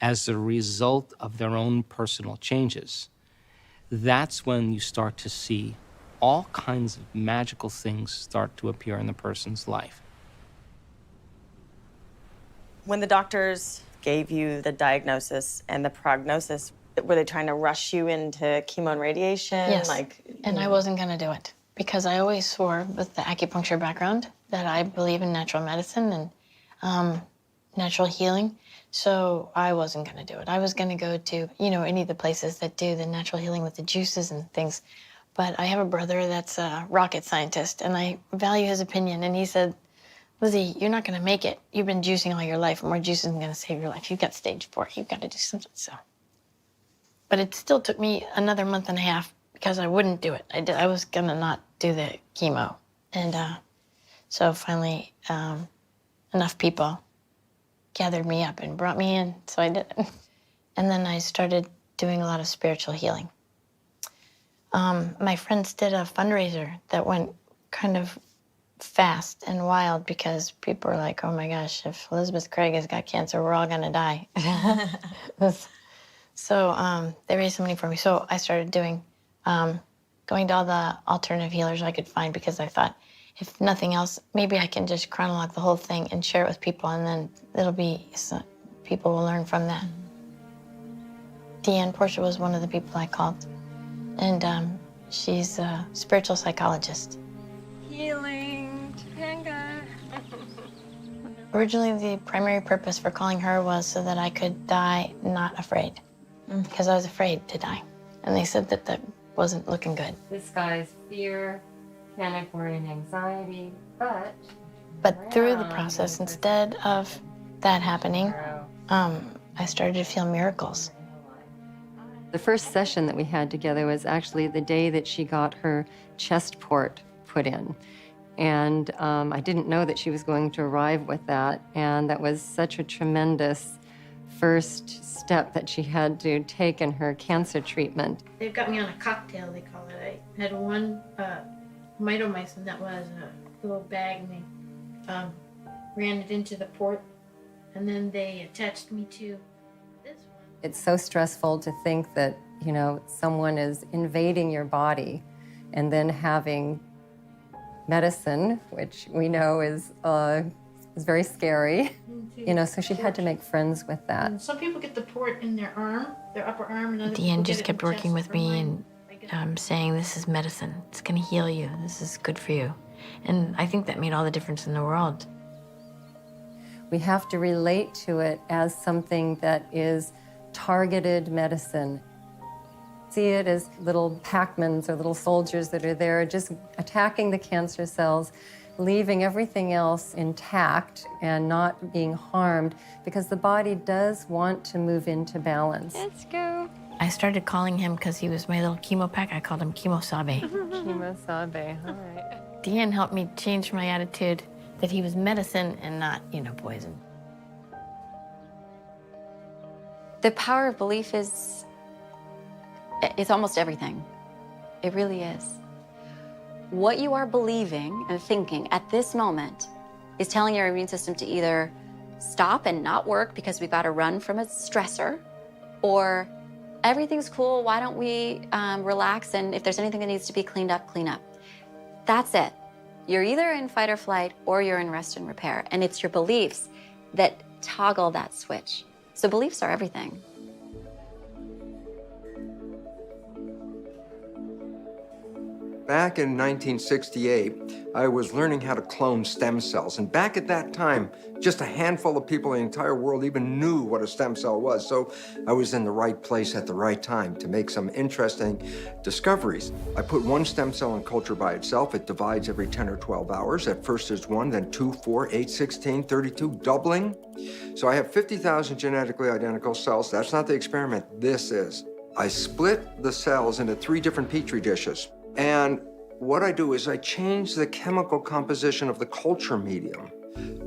as a result of their own personal changes, that's when you start to see all kinds of magical things start to appear in the person's life. When the doctors gave you the diagnosis and the prognosis, were they trying to rush you into chemo and radiation? Yes, and I wasn't gonna do it because I always swore with the acupuncture background that I believe in natural medicine and natural healing. So I wasn't gonna do it. I was gonna go to, any of the places that do the natural healing with the juices and things. But I have a brother that's a rocket scientist, and I value his opinion. And he said, Lizzie, you're not gonna make it. You've been juicing all your life, and more juice isn't gonna save your life. You've got stage 4. You've got to do something. So, but it still took me another month and a half because I wouldn't do it. I was gonna not do the chemo, and so finally, enough people gathered me up and brought me in, so I did it. And then I started doing a lot of spiritual healing. My friends did a fundraiser that went kind of fast and wild because people were like, oh my gosh, if Elizabeth Craig has got cancer, we're all gonna die. So they raised some money for me. So I started doing, going to all the alternative healers I could find because I thought, if nothing else, maybe I can just chronologue the whole thing and share it with people, and then it'll be, people will learn from that. Deanne Portia was one of the people I called, and she's a spiritual psychologist. Healing, Topanga. Originally, the primary purpose for calling her was so that I could die not afraid, because I was afraid to die. And they said that that wasn't looking good. This guy's fear, panic, worry, and anxiety, but through the process, instead of that happening, I started to feel miracles. the first session that we had together was actually the day that she got her chest port put in. And I didn't know that she was going to arrive with that. And that was such a tremendous first step that she had to take in her cancer treatment. They've got me on a cocktail, they call it. I had one mitomycin that was a little bag, and they ran it into the port, and then they attached me to this one. It's so stressful to think that, you know, someone is invading your body and then having medicine, which we know is very scary. You know, so she had to make friends with that. And some people get the port in their arm, their upper arm, and other people Deanne get just it kept in the working chest. with me and saying, this is medicine. It's going to heal you. This is good for you. And I think that made all the difference in the world. We have to relate to it as something that is targeted medicine. See it as little Pac-Mans or little soldiers that are there just attacking the cancer cells, leaving everything else intact and not being harmed, because the body does want to move into balance. Let's go. I started calling him, because he was my little chemo pack, I called him Chemo Sabe. Chemo Sabe, all right. Deanne helped me change my attitude that he was medicine and not, you know, poison. The power of belief is, it's almost everything. It really is. What you are believing and thinking at this moment is telling your immune system to either stop and not work because we've got to run from a stressor, or everything's cool, why don't we relax, and if there's anything that needs to be cleaned up, clean up. That's it. You're either in fight or flight or you're in rest and repair, and it's your beliefs that toggle that switch. So beliefs are everything. Back in 1968, I was learning how to clone stem cells. And back at that time, just a handful of people in the entire world even knew what a stem cell was. So I was in the right place at the right time to make some interesting discoveries. I put one stem cell in culture by itself. It divides every 10 or 12 hours. At first there's 1, then 2, 4, 8, 16, 32, doubling. So I have 50,000 genetically identical cells. That's not the experiment. This is. I split the cells into 3 different petri dishes. And what I do is I change the chemical composition of the culture medium.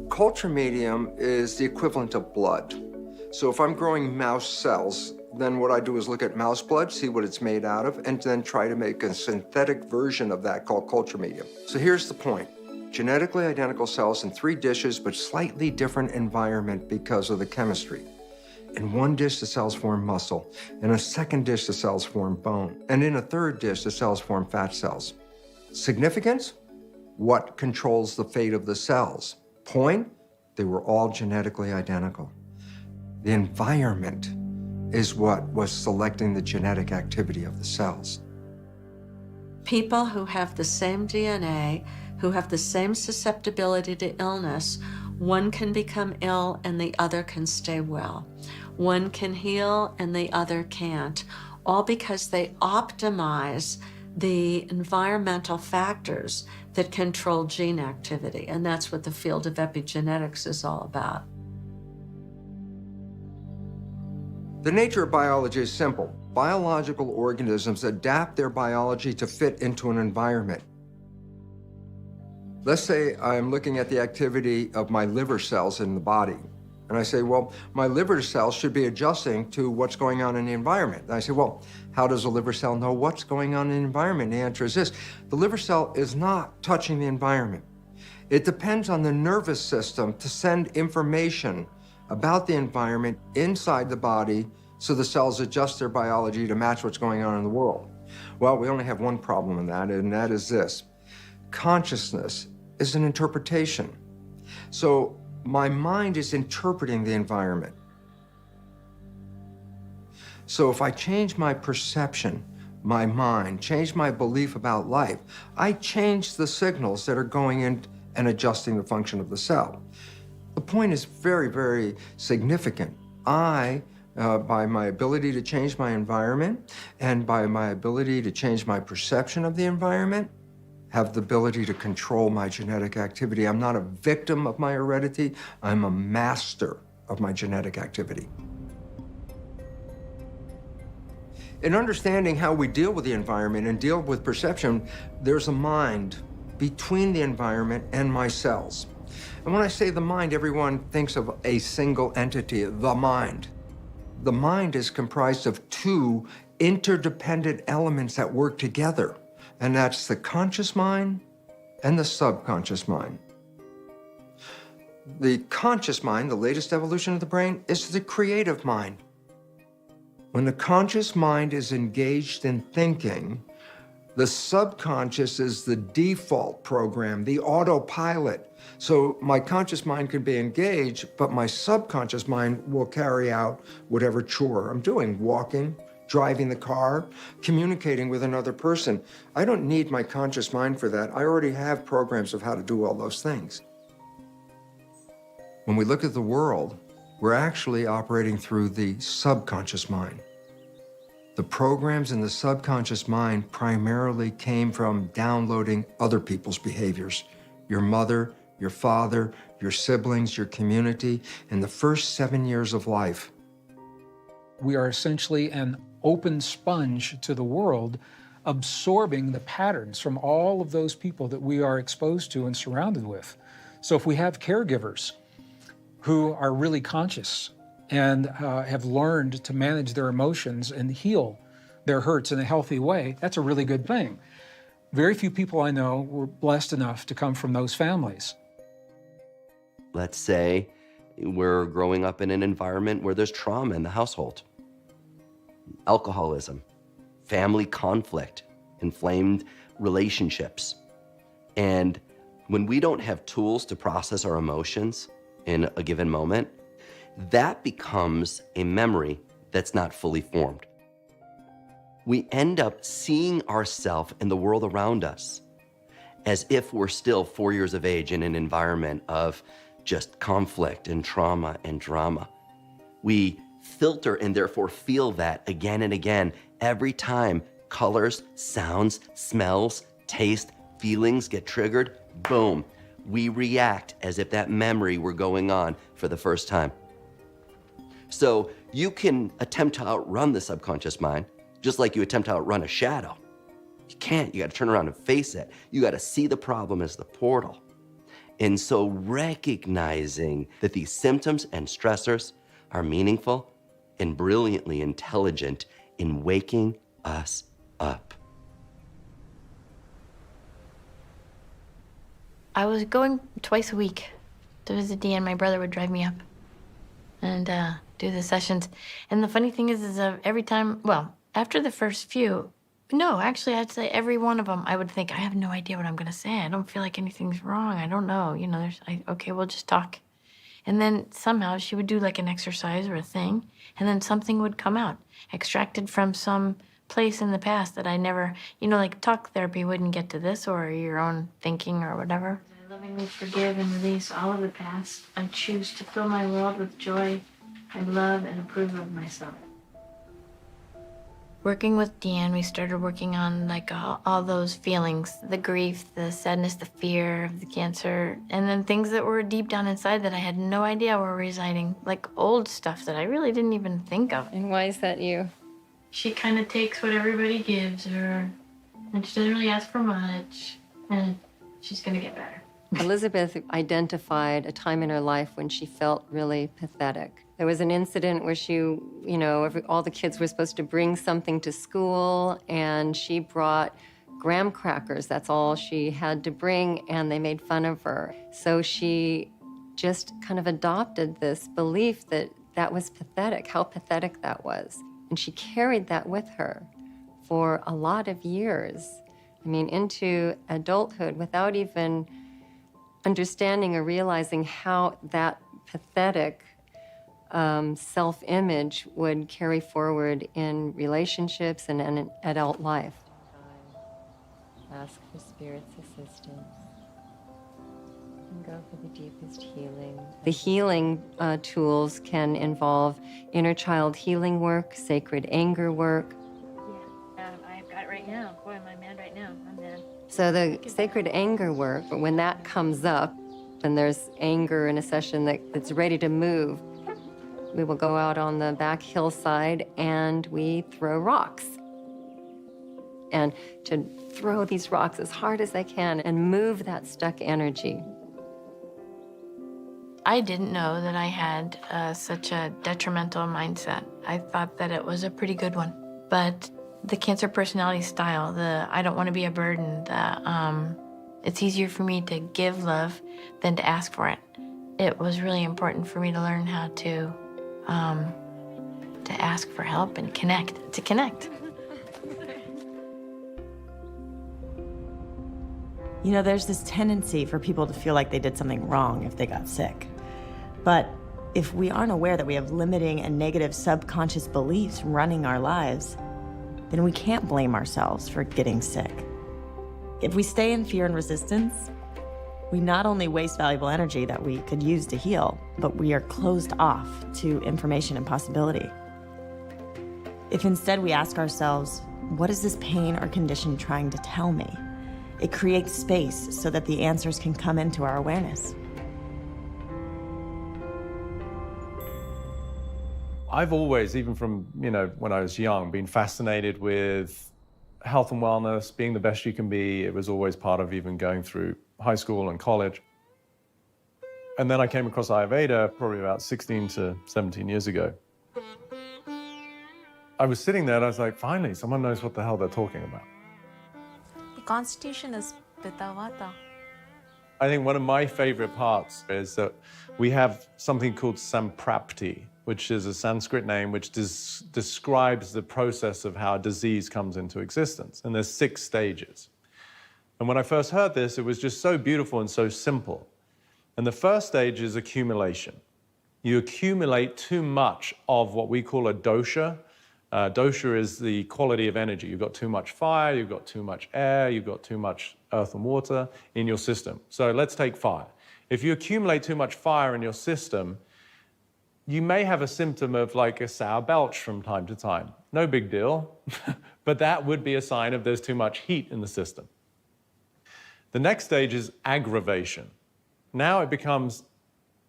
Culture medium is the equivalent of blood. So if I'm growing mouse cells, then what I do is look at mouse blood, see what it's made out of, and then try to make a synthetic version of that called culture medium. So here's the point. Genetically identical cells in 3 dishes, but slightly different environment because of the chemistry. In one dish, the cells form muscle. In a second dish, the cells form bone. And in a third dish, the cells form fat cells. Significance? What controls the fate of the cells? Point? They were all genetically identical. The environment is what was selecting the genetic activity of the cells. People who have the same DNA, who have the same susceptibility to illness, one can become ill and the other can stay well. One can heal and the other can't, all because they optimize the environmental factors that control gene activity. And that's what the field of epigenetics is all about. The nature of biology is simple. Biological organisms adapt their biology to fit into an environment. Let's say I'm looking at the activity of my liver cells in the body. And I say, well, my liver cells should be adjusting to what's going on in the environment. And I say, well, how does a liver cell know what's going on in the environment? The answer is this: the liver cell is not touching the environment. It depends on the nervous system to send information about the environment inside the body so the cells adjust their biology to match what's going on in the world. Well, we only have one problem in that, and that is this: consciousness is an interpretation. So my mind is interpreting the environment. So if I change my perception, my mind, change my belief about life, I change the signals that are going in and adjusting the function of the cell. The point is very, very significant. By my ability to change my environment and by my ability to change my perception of the environment, have the ability to control my genetic activity. I'm not a victim of my heredity, I'm a master of my genetic activity. In understanding how we deal with the environment and deal with perception, there's a mind between the environment and my cells. And when I say the mind, everyone thinks of a single entity, the mind. The mind is comprised of two interdependent elements that work together, and that's the conscious mind and the subconscious mind. The conscious mind, the latest evolution of the brain, is the creative mind. When the conscious mind is engaged in thinking, the subconscious is the default program, the autopilot. So my conscious mind can be engaged, but my subconscious mind will carry out whatever chore I'm doing, walking, driving the car, communicating with another person. I don't need my conscious mind for that. I already have programs of how to do all those things. When we look at the world, we're actually operating through the subconscious mind. The programs in the subconscious mind primarily came from downloading other people's behaviors. Your mother, your father, your siblings, your community, in the first 7 years of life. We are essentially an open sponge to the world, absorbing the patterns from all of those people that we are exposed to and surrounded with. So if we have caregivers who are really conscious and have learned to manage their emotions and heal their hurts in a healthy way, that's a really good thing. Very few people I know were blessed enough to come from those families. Let's say we're growing up in an environment where there's trauma in the household. Alcoholism, family conflict, inflamed relationships. And when we don't have tools to process our emotions in a given moment, that becomes a memory that's not fully formed. We end up seeing ourselves and the world around us as if we're still 4 years of age in an environment of just conflict and trauma and drama. We filter and therefore feel that again and again every time colors, sounds, smells, taste, feelings get triggered, boom, we react as if that memory were going on for the first time. So you can attempt to outrun the subconscious mind, just like you attempt to outrun a shadow. You can't, you gotta turn around and face it. You gotta see the problem as the portal. And so recognizing that these symptoms and stressors are meaningful and brilliantly intelligent in waking us up. I was going twice a week to visit Dee, and my brother would drive me up. And do the sessions. And the funny thing is every time, well, after the first few, no, actually, I'd say every one of them, I would think, I have no idea what I'm going to say. I don't feel like anything's wrong. I don't know. You know, okay, we'll just talk. And then somehow she would do like an exercise or a thing, and then something would come out, extracted from some place in the past that I never, you know, like talk therapy wouldn't get to this, or your own thinking or whatever. I lovingly forgive and release all of the past. I choose to fill my world with joy. I love and approve of myself. Working with Deanne, we started working on like all those feelings, the grief, the sadness, the fear of the cancer, and then things that were deep down inside that I had no idea were residing, like old stuff that I really didn't even think of. And why is that you? She kind of takes what everybody gives her, and she doesn't really ask for much, and she's gonna get better. Elizabeth identified a time in her life when she felt really pathetic. There was an incident where she, you know, all the kids were supposed to bring something to school, and she brought graham crackers. That's all she had to bring, and they made fun of her. So she just kind of adopted this belief that that was pathetic, how pathetic that was. And she carried that with her for a lot of years. I mean, into adulthood without even understanding or realizing how that pathetic self-image would carry forward in relationships and in adult life. Ask for Spirit's assistance and go for the deepest healing. The healing tools can involve inner child healing work, sacred anger work. Yeah, I've got it right now. Boy, am I mad right now. I'm mad. So the sacred anger work, when that comes up and there's anger in a session that's ready to move, we will go out on the back hillside and we throw rocks. And to throw these rocks as hard as I can and move that stuck energy. I didn't know that I had such a detrimental mindset. I thought that it was a pretty good one. But the cancer personality style, the I don't want to be a burden, it's easier for me to give love than to ask for it. It was really important for me to learn how to ask for help and to connect. You know, there's this tendency for people to feel like they did something wrong if they got sick. But if we aren't aware that we have limiting and negative subconscious beliefs running our lives, then we can't blame ourselves for getting sick. If we stay in fear and resistance, we not only waste valuable energy that we could use to heal, but we are closed off to information and possibility. If instead we ask ourselves, what is this pain or condition trying to tell me? It creates space so that the answers can come into our awareness. I've always, even from, when I was young, been fascinated with health and wellness, being the best you can be. It was always part of even going through high school and college. And then I came across Ayurveda probably about 16 to 17 years ago. I was sitting there and I was like, finally, someone knows what the hell they're talking about. The constitution is Pitta Vata. I think one of my favorite parts is that we have something called samprapti, which is a Sanskrit name which describes the process of how a disease comes into existence. And there's 6 stages. And when I first heard this, it was just so beautiful and so simple. And the first stage is accumulation. You accumulate too much of what we call a dosha. Dosha is the quality of energy. You've got too much fire, you've got too much air, you've got too much earth and water in your system. So let's take fire. If you accumulate too much fire in your system, you may have a symptom of like a sour belch from time to time. No big deal, but that would be a sign of there's too much heat in the system. The next stage is aggravation. Now it becomes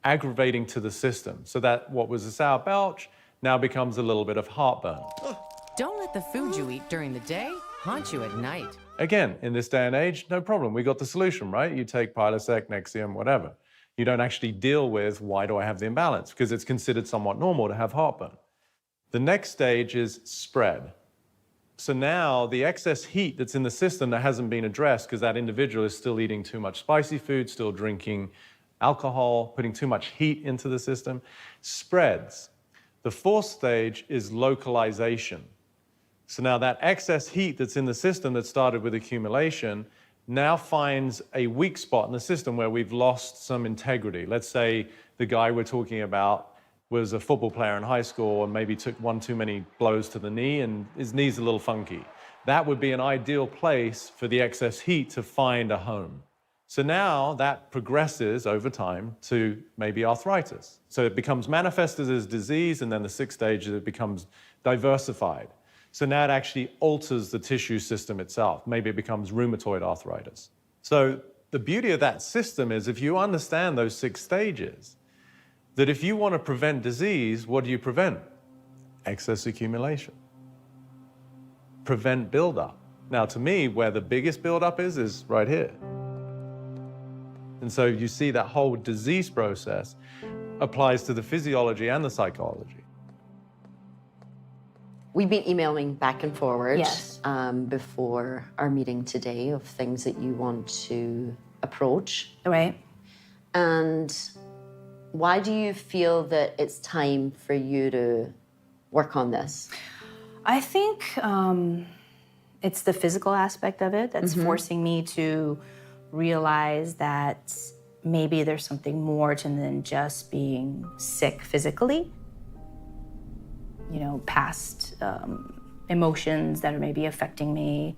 aggravating to the system, so that what was a sour belch now becomes a little bit of heartburn. Don't let the food you eat during the day haunt you at night. Again, in this day and age, no problem. We got the solution, right? You take Prilosec, Nexium, whatever. You don't actually deal with why do I have the imbalance, because it's considered somewhat normal to have heartburn. The next stage is spread. So now the excess heat that's in the system that hasn't been addressed because that individual is still eating too much spicy food, still drinking alcohol, putting too much heat into the system, spreads. The fourth stage is localization. So now that excess heat that's in the system that started with accumulation now finds a weak spot in the system where we've lost some integrity. Let's say the guy we're talking about was a football player in high school and maybe took one too many blows to the knee and his knee's a little funky. That would be an ideal place for the excess heat to find a home. So now that progresses over time to maybe arthritis. So it becomes manifested as disease, and then the sixth stage is it becomes diversified. So now it actually alters the tissue system itself. Maybe it becomes rheumatoid arthritis. So the beauty of that system is if you understand those 6 stages, that if you want to prevent disease, what do you prevent? Excess accumulation. Prevent buildup. Now, to me, where the biggest buildup is right here. And so you see that whole disease process applies to the physiology and the psychology. We've been emailing back and forward Yes. Before our meeting today of things that you want to approach. Right. And why do you feel that it's time for you to work on this? I think it's the physical aspect of it that's forcing me to realize that maybe there's something more to than just being sick physically. You know, past emotions that are maybe affecting me.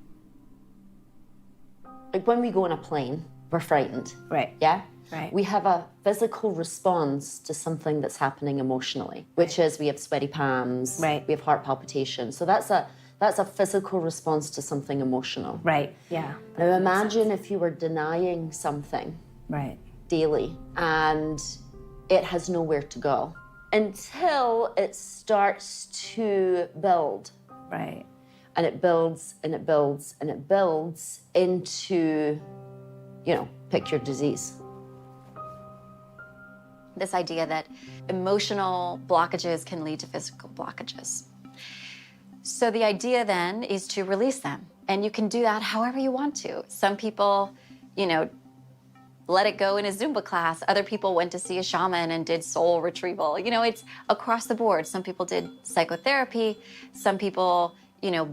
Like when we go on a plane, we're frightened. Right. Yeah? Right. We have a physical response to something that's happening emotionally, which is we have sweaty palms, Right. we have heart palpitations. So that's a physical response to something emotional. Right, yeah. Now imagine if you were denying something Right. daily and it has nowhere to go until it starts to build. Right. And it builds and it builds and it builds into, pick your disease. This idea that emotional blockages can lead to physical blockages. So the idea then is to release them. And you can do that however you want to. Some people, let it go in a Zumba class. Other people went to see a shaman and did soul retrieval. It's across the board. Some people did psychotherapy. Some people,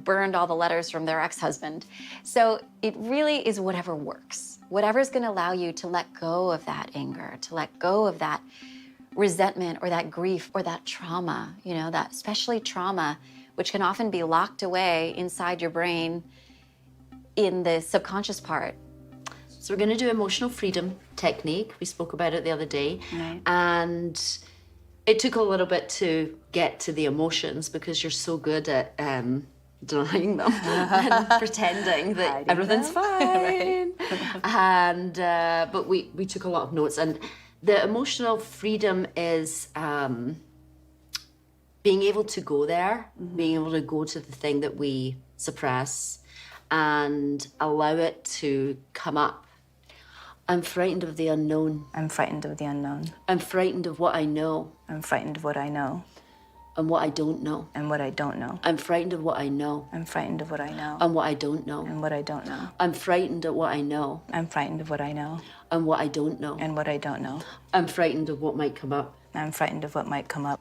burned all the letters from their ex-husband. So it really is whatever works. Whatever's gonna allow you to let go of that anger, to let go of that resentment or that grief or that trauma, that especially trauma, which can often be locked away inside your brain in the subconscious part. So we're going to do emotional freedom technique. We spoke about it the other day. Right. And it took a little bit to get to the emotions because you're so good at denying them and pretending that everything's fine. And but we took a lot of notes. And the emotional freedom is being able to go there, being able to go to the thing that we suppress and allow it to come up. I'm frightened of the unknown. I'm frightened of the unknown. I'm frightened of what I know. I'm frightened of what I know. And what I don't know. And what I don't know. I'm frightened of what I know. I'm frightened of what I know. And what I don't know. And what I don't know. I'm frightened of what I know. I'm frightened of what I know. And what I don't know. And what I don't know. I'm frightened of what might come up. I'm frightened of what might come up.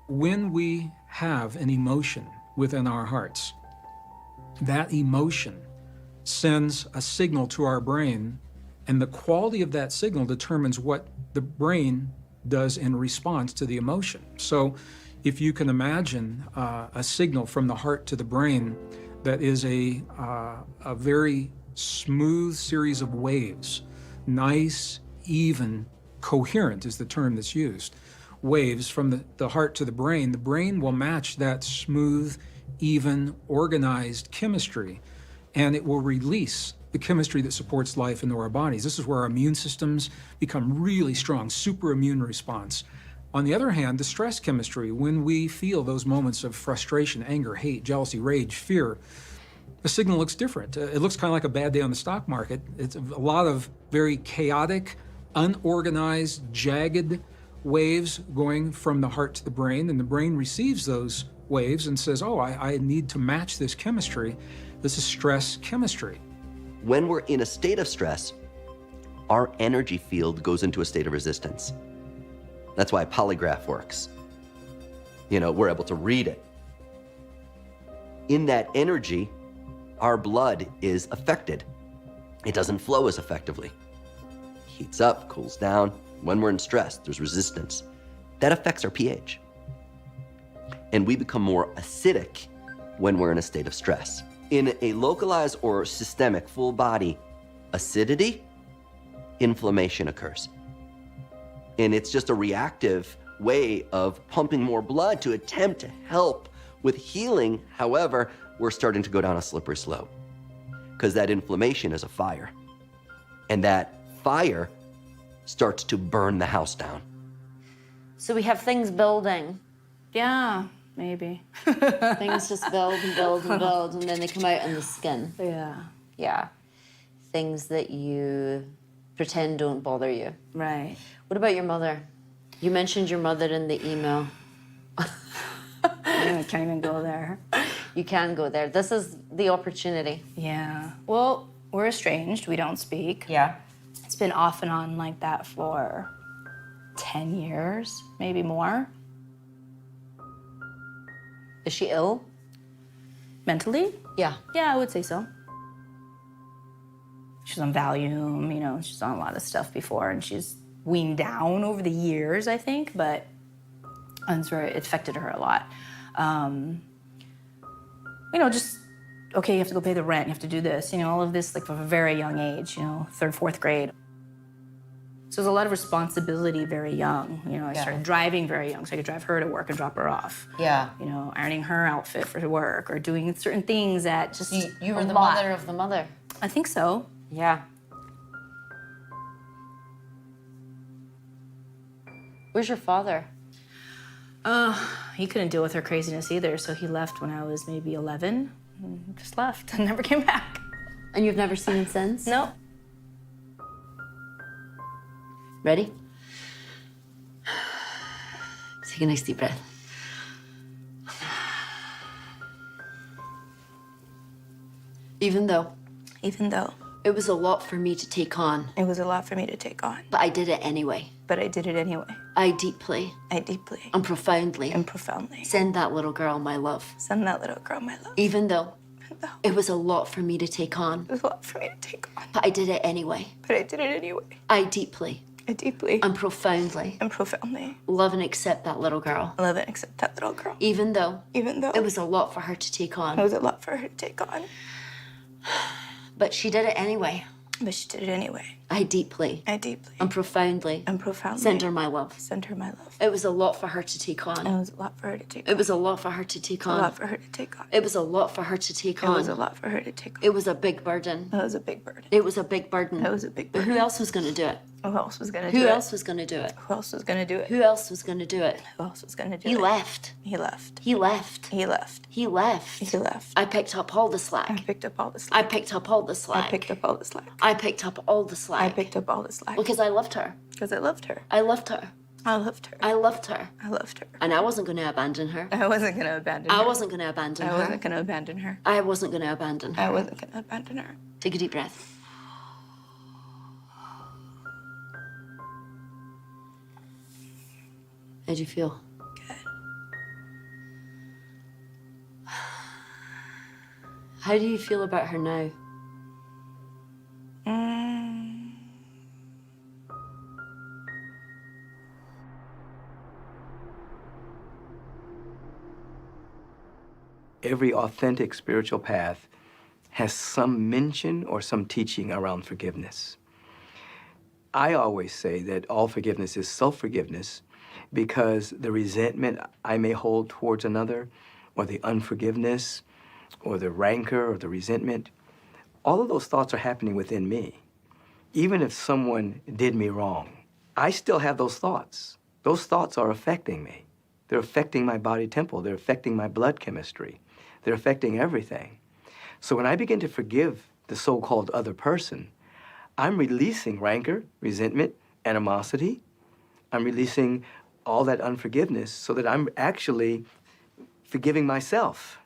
When we have an emotion within our hearts, that emotion sends a signal to our brain, and the quality of that signal determines what the brain does in response to the emotion. So if you can imagine a signal from the heart to the brain that is a very smooth series of waves, nice, even, coherent is the term that's used, waves from the heart to the brain will match that smooth, even, organized chemistry, and it will release the chemistry that supports life into our bodies. This is where our immune systems become really strong, super immune response. On the other hand, the stress chemistry, when we feel those moments of frustration, anger, hate, jealousy, rage, fear, the signal looks different. It looks kind of like a bad day on the stock market. It's a lot of very chaotic, unorganized, jagged waves going from the heart to the brain, and the brain receives those waves and says, oh, I need to match this chemistry. This is stress chemistry. When we're in a state of stress, our energy field goes into a state of resistance. That's why polygraph works. You know, we're able to read it. In that energy, our blood is affected. It doesn't flow as effectively. Heats up, cools down. When we're in stress, there's resistance. That affects our pH. And we become more acidic when we're in a state of stress. In a localized or systemic full body acidity, inflammation occurs. And it's just a reactive way of pumping more blood to attempt to help with healing. However, we're starting to go down a slippery slope because that inflammation is a fire. And that fire starts to burn the house down. So we have things building. Yeah, maybe. Things just build and build and build, and then they come out in the skin. Yeah. Yeah. Things that you pretend don't bother you. Right. What about your mother? You mentioned your mother in the email. I can't even go there. You can go there. This is the opportunity. Yeah. Well, we're estranged. We don't speak. Yeah. It's been off and on like that for 10 years, maybe more. Is she ill? Mentally? Yeah. Yeah, I would say so. She's on Valium, you know, she's on a lot of stuff before, and she's weaned down over the years, I think, but it affected her a lot. You know, just, okay, you have to go pay the rent, you have to do this, you know, all of this, like, from a very young age, you know, 3rd, 4th grade. So there's a lot of responsibility very young. You know, I started driving very young, so I could drive her to work and drop her off. Yeah. You know, ironing her outfit for work or doing certain things that just You were the mother of the mother. I think so. Yeah. Where's your father? He couldn't deal with her craziness either, so he left when I was maybe 11. And just left and never came back. And you've never seen him since? No. Ready? Take a nice deep breath. Even though it was a lot for me to take on. It was a lot for me to take on. But I did it anyway. I deeply and profoundly send that little girl my love. Even though it was a lot for me to take on. But I did it anyway. I deeply and profoundly love and accept that little girl. Even though it was a lot for her to take on. But she did it anyway. I deeply and profoundly send her my love. It was a lot for her to take on. It was a lot for her to take on. It was a lot for her to take on. It was a lot for her to take on. It was a big burden. It was a big burden. But who else was going to do it? Who else was going to do it? He left. I picked up all the slack. I picked up all the slack. Because I loved her. And I wasn't going to abandon her. I wasn't going to abandon her. Take a deep breath. How'd you feel? Good. How do you feel about her now? Every authentic spiritual path has some mention or some teaching around forgiveness. I always say that all forgiveness is self-forgiveness because the resentment I may hold towards another, or the unforgiveness, or the rancor, or the resentment, all of those thoughts are happening within me. Even if someone did me wrong, I still have those thoughts. Those thoughts are affecting me. They're affecting my body temple. They're affecting my blood chemistry. They're affecting everything. So when I begin to forgive the so-called other person, I'm releasing rancor, resentment, animosity. I'm releasing all that unforgiveness so that I'm actually forgiving myself.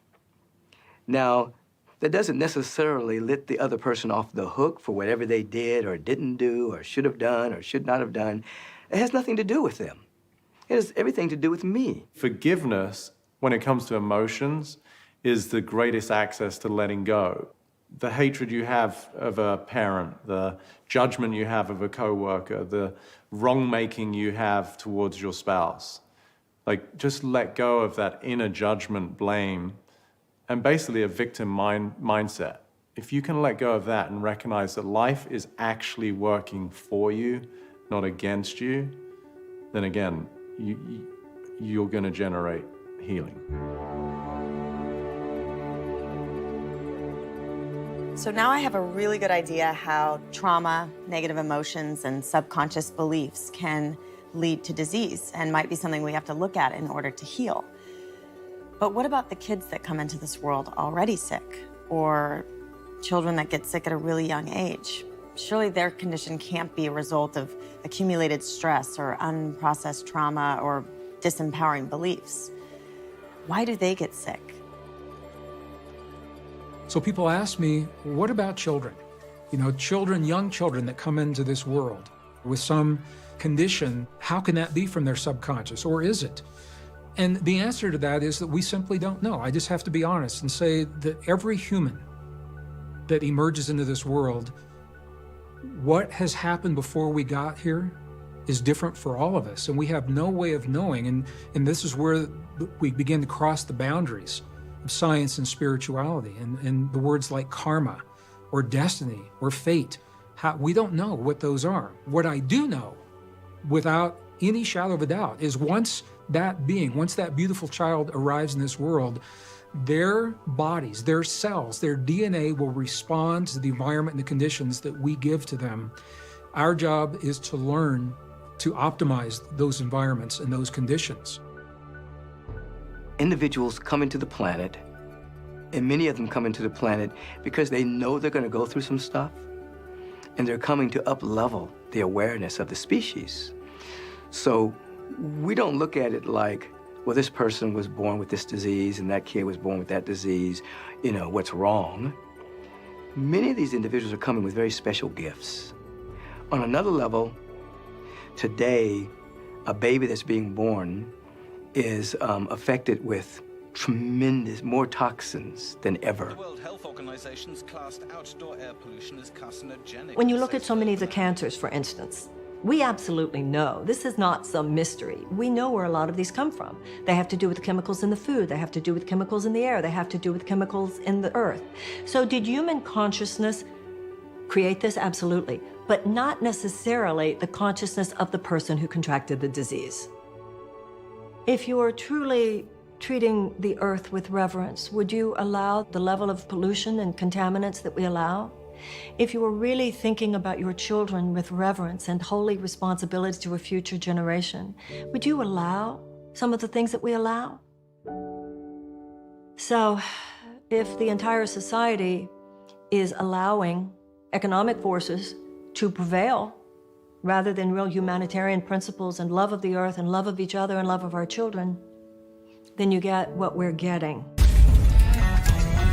Now, that doesn't necessarily let the other person off the hook for whatever they did or didn't do or should have done or should not have done. It has nothing to do with them. It has everything to do with me. Forgiveness, when it comes to emotions, is the greatest access to letting go. The hatred you have of a parent, the judgment you have of a coworker, the wrong-making you have towards your spouse. Like, just let go of that inner judgment, blame, and basically a victim mindset. If you can let go of that and recognize that life is actually working for you, not against you, then again, you're going to generate healing. So now I have a really good idea how trauma, negative emotions, and subconscious beliefs can lead to disease and might be something we have to look at in order to heal. But what about the kids that come into this world already sick, or children that get sick at a really young age? Surely their condition can't be a result of accumulated stress or unprocessed trauma or disempowering beliefs. Why do they get sick? So people ask me, what about children? You know, children, young children that come into this world with some condition, how can that be from their subconscious, or is it? And the answer to that is that we simply don't know. I just have to be honest and say that every human that emerges into this world, what has happened before we got here is different for all of us, and we have no way of knowing, and this is where we begin to cross the boundaries of science and spirituality, and the words like karma, or destiny, or fate. We don't know what those are. What I do know, without any shadow of a doubt, is once that beautiful child arrives in this world, their bodies, their cells, their DNA will respond to the environment and the conditions that we give to them. Our job is to learn to optimize those environments and those conditions. Individuals come into the planet, and many of them come into the planet because they know they're going to go through some stuff, and they're coming to up-level the awareness of the species. So we don't look at it like, well, this person was born with this disease and that kid was born with that disease, you know, what's wrong? Many of these individuals are coming with very special gifts. On another level, today, a baby that's being born is affected with tremendous, more toxins than ever. The World Health Organization's classed outdoor air pollution as carcinogenic. When you look at so many of the cancers, for instance, we absolutely know. This is not some mystery. We know where a lot of these come from. They have to do with chemicals in the food. They have to do with chemicals in the air. They have to do with chemicals in the earth. So did human consciousness create this? Absolutely. But not necessarily the consciousness of the person who contracted the disease. If you are truly treating the earth with reverence, would you allow the level of pollution and contaminants that we allow? If you were really thinking about your children with reverence and holy responsibility to a future generation, would you allow some of the things that we allow? So, if the entire society is allowing economic forces to prevail rather than real humanitarian principles and love of the earth and love of each other and love of our children, then you get what we're getting.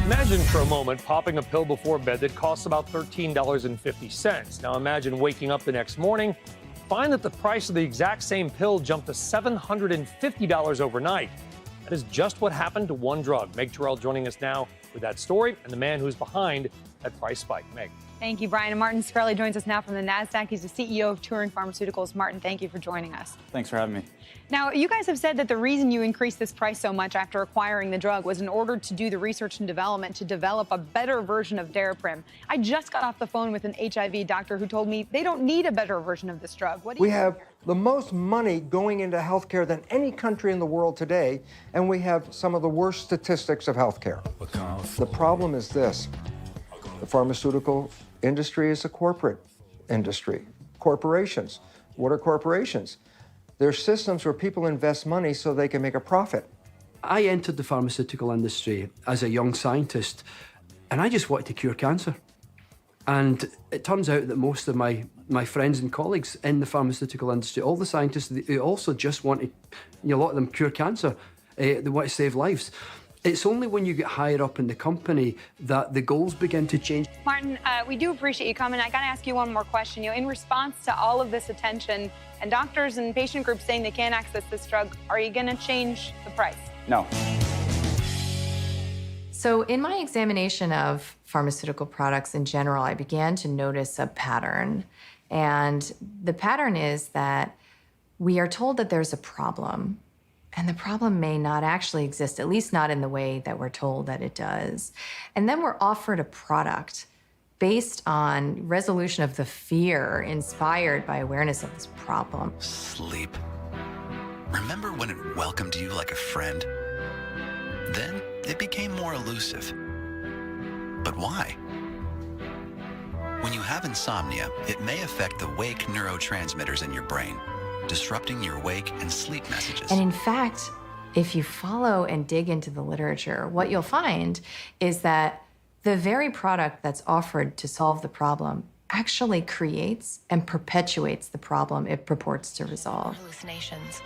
Imagine for a moment popping a pill before bed that costs about $13.50. Now imagine waking up the next morning, find that the price of the exact same pill jumped to $750 overnight. That is just what happened to one drug. Meg Terrell joining us now with that story and the man who's behind that price spike. Meg. Thank you, Brian. And Martin Scully joins us now from the NASDAQ. He's the CEO of Cura Pharmaceuticals. Martin, thank you for joining us. Thanks for having me. Now, you guys have said that the reason you increased this price so much after acquiring the drug was in order to do the research and development to develop a better version of Daraprim. I just got off the phone with an HIV doctor who told me they don't need a better version of this drug. What do We you have the most money going into healthcare than any country in the world today, and we have some of the worst statistics of healthcare. The problem is this. The pharmaceutical industry is a corporate industry. Corporations. What are corporations? They're systems where people invest money so they can make a profit. I entered the pharmaceutical industry as a young scientist, and I just wanted to cure cancer. And it turns out that most of my friends and colleagues in the pharmaceutical industry, all the scientists, they also just want to, a lot of them cure cancer. They want to save lives. It's only when you get higher up in the company that the goals begin to change. Martin, we do appreciate you coming. I got to ask you one more question. In response to all of this attention and doctors and patient groups saying they can't access this drug, are you going to change the price? No. So in my examination of pharmaceutical products in general, I began to notice a pattern. And the pattern is that we are told that there's a problem, and the problem may not actually exist, at least not in the way that we're told that it does. And then we're offered a product based on resolution of the fear inspired by awareness of this problem. Sleep. Remember when it welcomed you like a friend? Then it became more elusive. But why? When you have insomnia, it may affect the wake neurotransmitters in your brain, disrupting your wake and sleep messages. And in fact, if you follow and dig into the literature, what you'll find is that the very product that's offered to solve the problem actually creates and perpetuates the problem it purports to resolve. Hallucinations.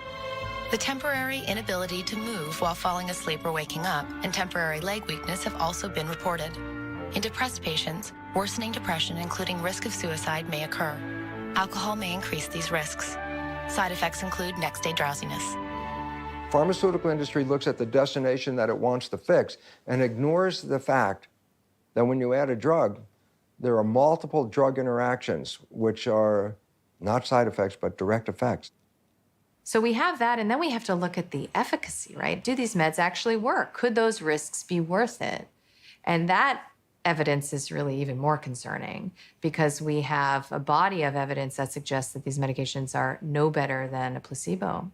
The temporary inability to move while falling asleep or waking up and temporary leg weakness have also been reported. In depressed patients, worsening depression, including risk of suicide, may occur. Alcohol may increase these risks. Side effects include next-day drowsiness. Pharmaceutical industry looks at the destination that it wants to fix and ignores the fact that when you add a drug, there are multiple drug interactions, which are not side effects, but direct effects. So we have that, and then we have to look at the efficacy, right? Do these meds actually work? Could those risks be worth it? And that evidence is really even more concerning because we have a body of evidence that suggests that these medications are no better than a placebo.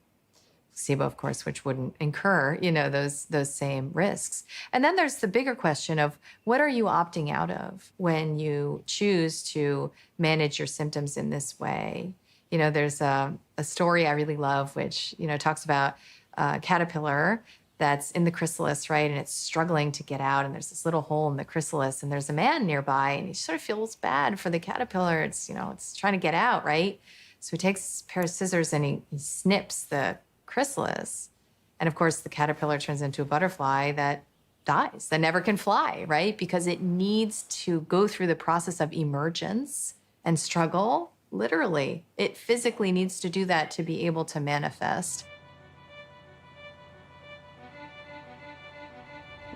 Placebo, of course, which wouldn't incur, those same risks. And then there's the bigger question of what are you opting out of when you choose to manage your symptoms in this way? There's a story I really love, which, talks about a caterpillar that's in the chrysalis, right? And it's struggling to get out. And there's this little hole in the chrysalis. And there's a man nearby. And he sort of feels bad for the caterpillar. It's trying to get out, right? So he takes a pair of scissors and he snips the chrysalis. And of course, the caterpillar turns into a butterfly that dies, that never can fly, right? Because it needs to go through the process of emergence and struggle. Literally, it physically needs to do that to be able to manifest.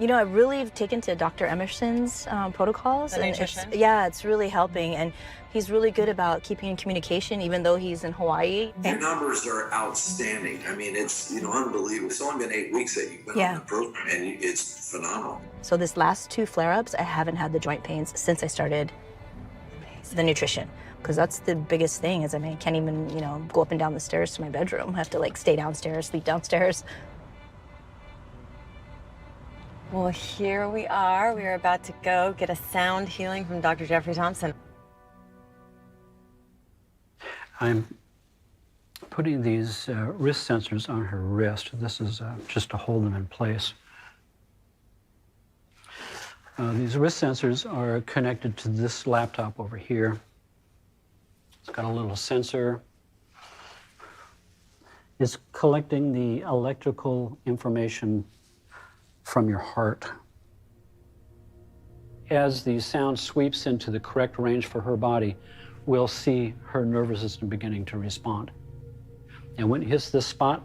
I've really taken to Dr. Emerson's protocols. The nutrition? It's really helping. And he's really good about keeping in communication, even though he's in Hawaii. Your numbers are outstanding. I mean, it's, unbelievable. It's only been 8 weeks that you've been on the program, and it's phenomenal. So this last 2 flare-ups, I haven't had the joint pains since I started the nutrition. Because that's the biggest thing is, I can't even, go up and down the stairs to my bedroom. I have to, stay downstairs, sleep downstairs. Well, here we are. We are about to go get a sound healing from Dr. Jeffrey Thompson. I'm putting these wrist sensors on her wrist. This is just to hold them in place. These wrist sensors are connected to this laptop over here. It's got a little sensor. It's collecting the electrical information from your heart. As the sound sweeps into the correct range for her body, we'll see her nervous system beginning to respond. And when it hits this spot,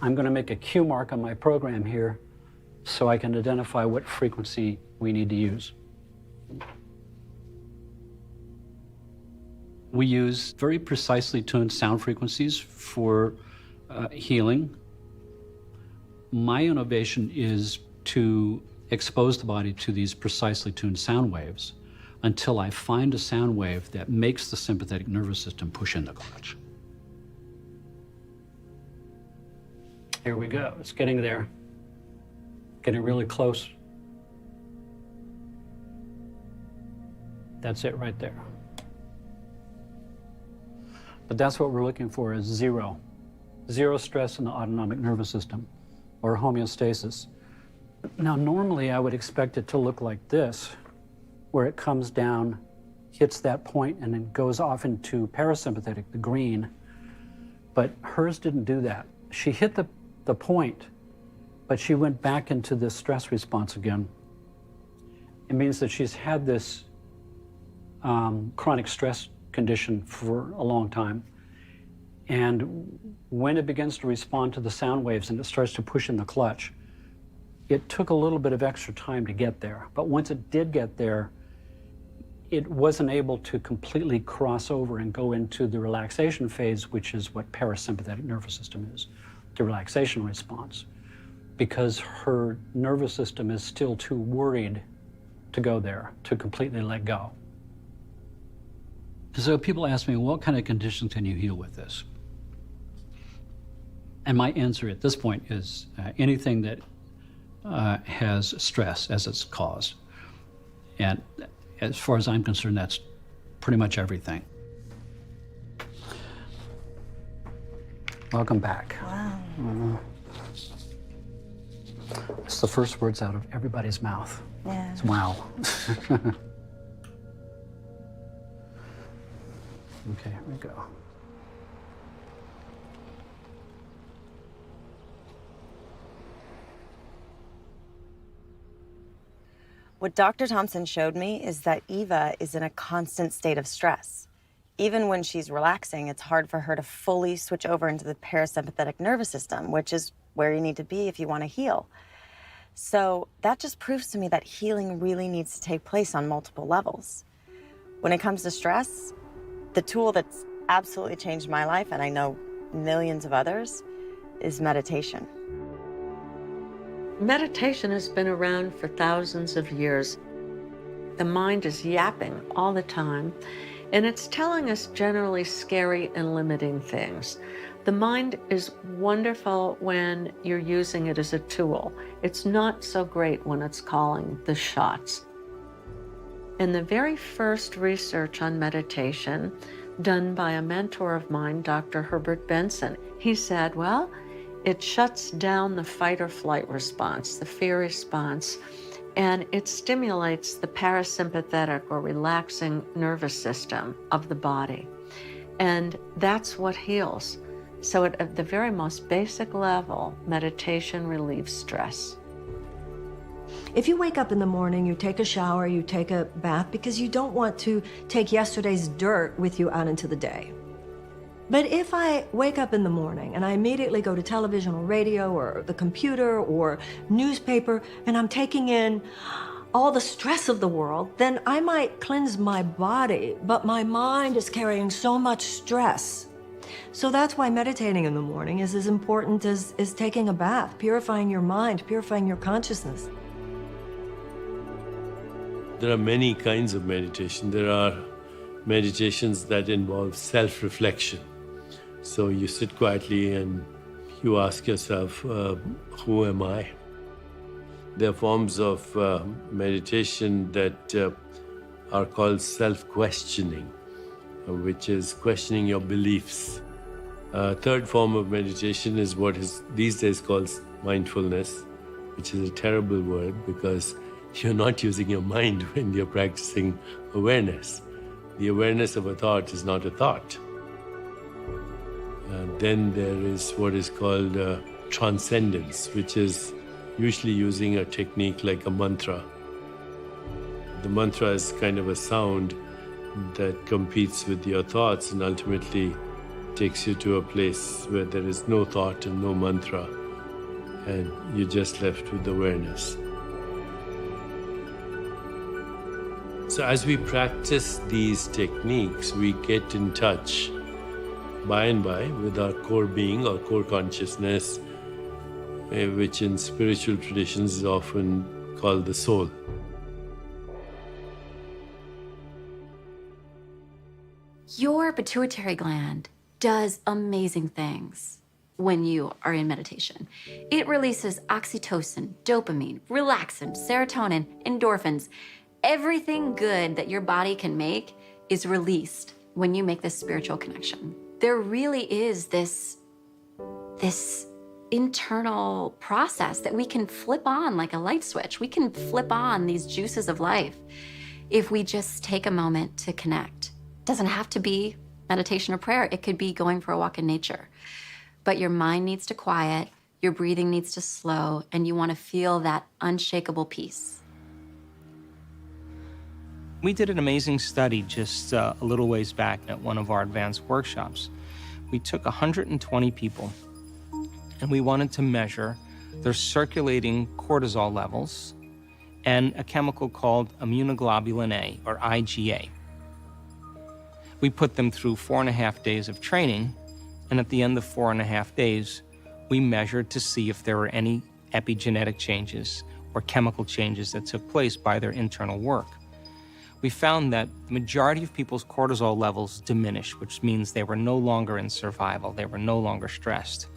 I'm going to make a cue mark on my program here so I can identify what frequency we need to use. We use very precisely tuned sound frequencies for healing. My innovation is to expose the body to these precisely tuned sound waves until I find a sound wave that makes the sympathetic nervous system push in the clutch. Here we go. It's getting there. Getting really close. That's it right there. But that's what we're looking for is zero. Zero stress in the autonomic nervous system, or homeostasis. Now, normally I would expect it to look like this, where it comes down, hits that point, and then goes off into parasympathetic, the green. But hers didn't do that. She hit the point, but she went back into this stress response again. It means that she's had this chronic stress condition for a long time. And when it begins to respond to the sound waves and it starts to push in the clutch, it took a little bit of extra time to get there. But once it did get there, it wasn't able to completely cross over and go into the relaxation phase, which is what parasympathetic nervous system is, the relaxation response, because her nervous system is still too worried to go there, to completely let go. So people ask me, what kind of conditions can you heal with this? And my answer at this point is anything that has stress as its cause. And as far as I'm concerned, that's pretty much everything. Welcome back. Wow. It's the first words out of everybody's mouth. Yeah. It's wow. Okay, here we go. What Dr. Thompson showed me is that Eva is in a constant state of stress. Even when she's relaxing, it's hard for her to fully switch over into the parasympathetic nervous system, which is where you need to be if you want to heal. So that just proves to me that healing really needs to take place on multiple levels. When it comes to stress, the tool that's absolutely changed my life, and I know millions of others, is meditation. Meditation has been around for thousands of years. The mind is yapping all the time, and it's telling us generally scary and limiting things. The mind is wonderful when you're using it as a tool. It's not so great when it's calling the shots. In the very first research on meditation, done by a mentor of mine, Dr. Herbert Benson, he said, well, it shuts down the fight or flight response, the fear response, and it stimulates the parasympathetic or relaxing nervous system of the body. And that's what heals. So at the very most basic level, meditation relieves stress. If you wake up in the morning, you take a shower, you take a bath, because you don't want to take yesterday's dirt with you out into the day. But if I wake up in the morning and I immediately go to television or radio or the computer or newspaper and I'm taking in all the stress of the world, then I might cleanse my body, but my mind is carrying so much stress. So that's why meditating in the morning is as important as taking a bath, purifying your mind, purifying your consciousness. There are many kinds of meditation. There are meditations that involve self-reflection. So you sit quietly and you ask yourself, who am I? There are forms of meditation that are called self-questioning, which is questioning your beliefs. Third form of meditation is what is these days called mindfulness, which is a terrible word because you're not using your mind when you're practicing awareness. The awareness of a thought is not a thought. Then there is what is called transcendence, which is usually using a technique like a mantra. The mantra is kind of a sound that competes with your thoughts and ultimately takes you to a place where there is no thought and no mantra, and you're just left with awareness. So as we practice these techniques, we get in touch by and by with our core being, our core consciousness, which in spiritual traditions is often called the soul. Your pituitary gland does amazing things when you are in meditation. It releases oxytocin, dopamine, relaxin, serotonin, endorphins. Everything good that your body can make is released when you make this spiritual connection. There really is this internal process that we can flip on like a light switch. We can flip on these juices of life if we just take a moment to connect. It doesn't have to be meditation or prayer. It could be going for a walk in nature. But your mind needs to quiet, your breathing needs to slow, and you want to feel that unshakable peace. We did an amazing study just a little ways back at one of our advanced workshops. We took 120 people, and we wanted to measure their circulating cortisol levels and a chemical called immunoglobulin A, or IgA. We put them through 4.5 days of training, and at the end of 4.5 days, we measured to see if there were any epigenetic changes or chemical changes that took place by their internal work. We found that the majority of people's cortisol levels diminished, which means they were no longer in survival, they were no longer stressed.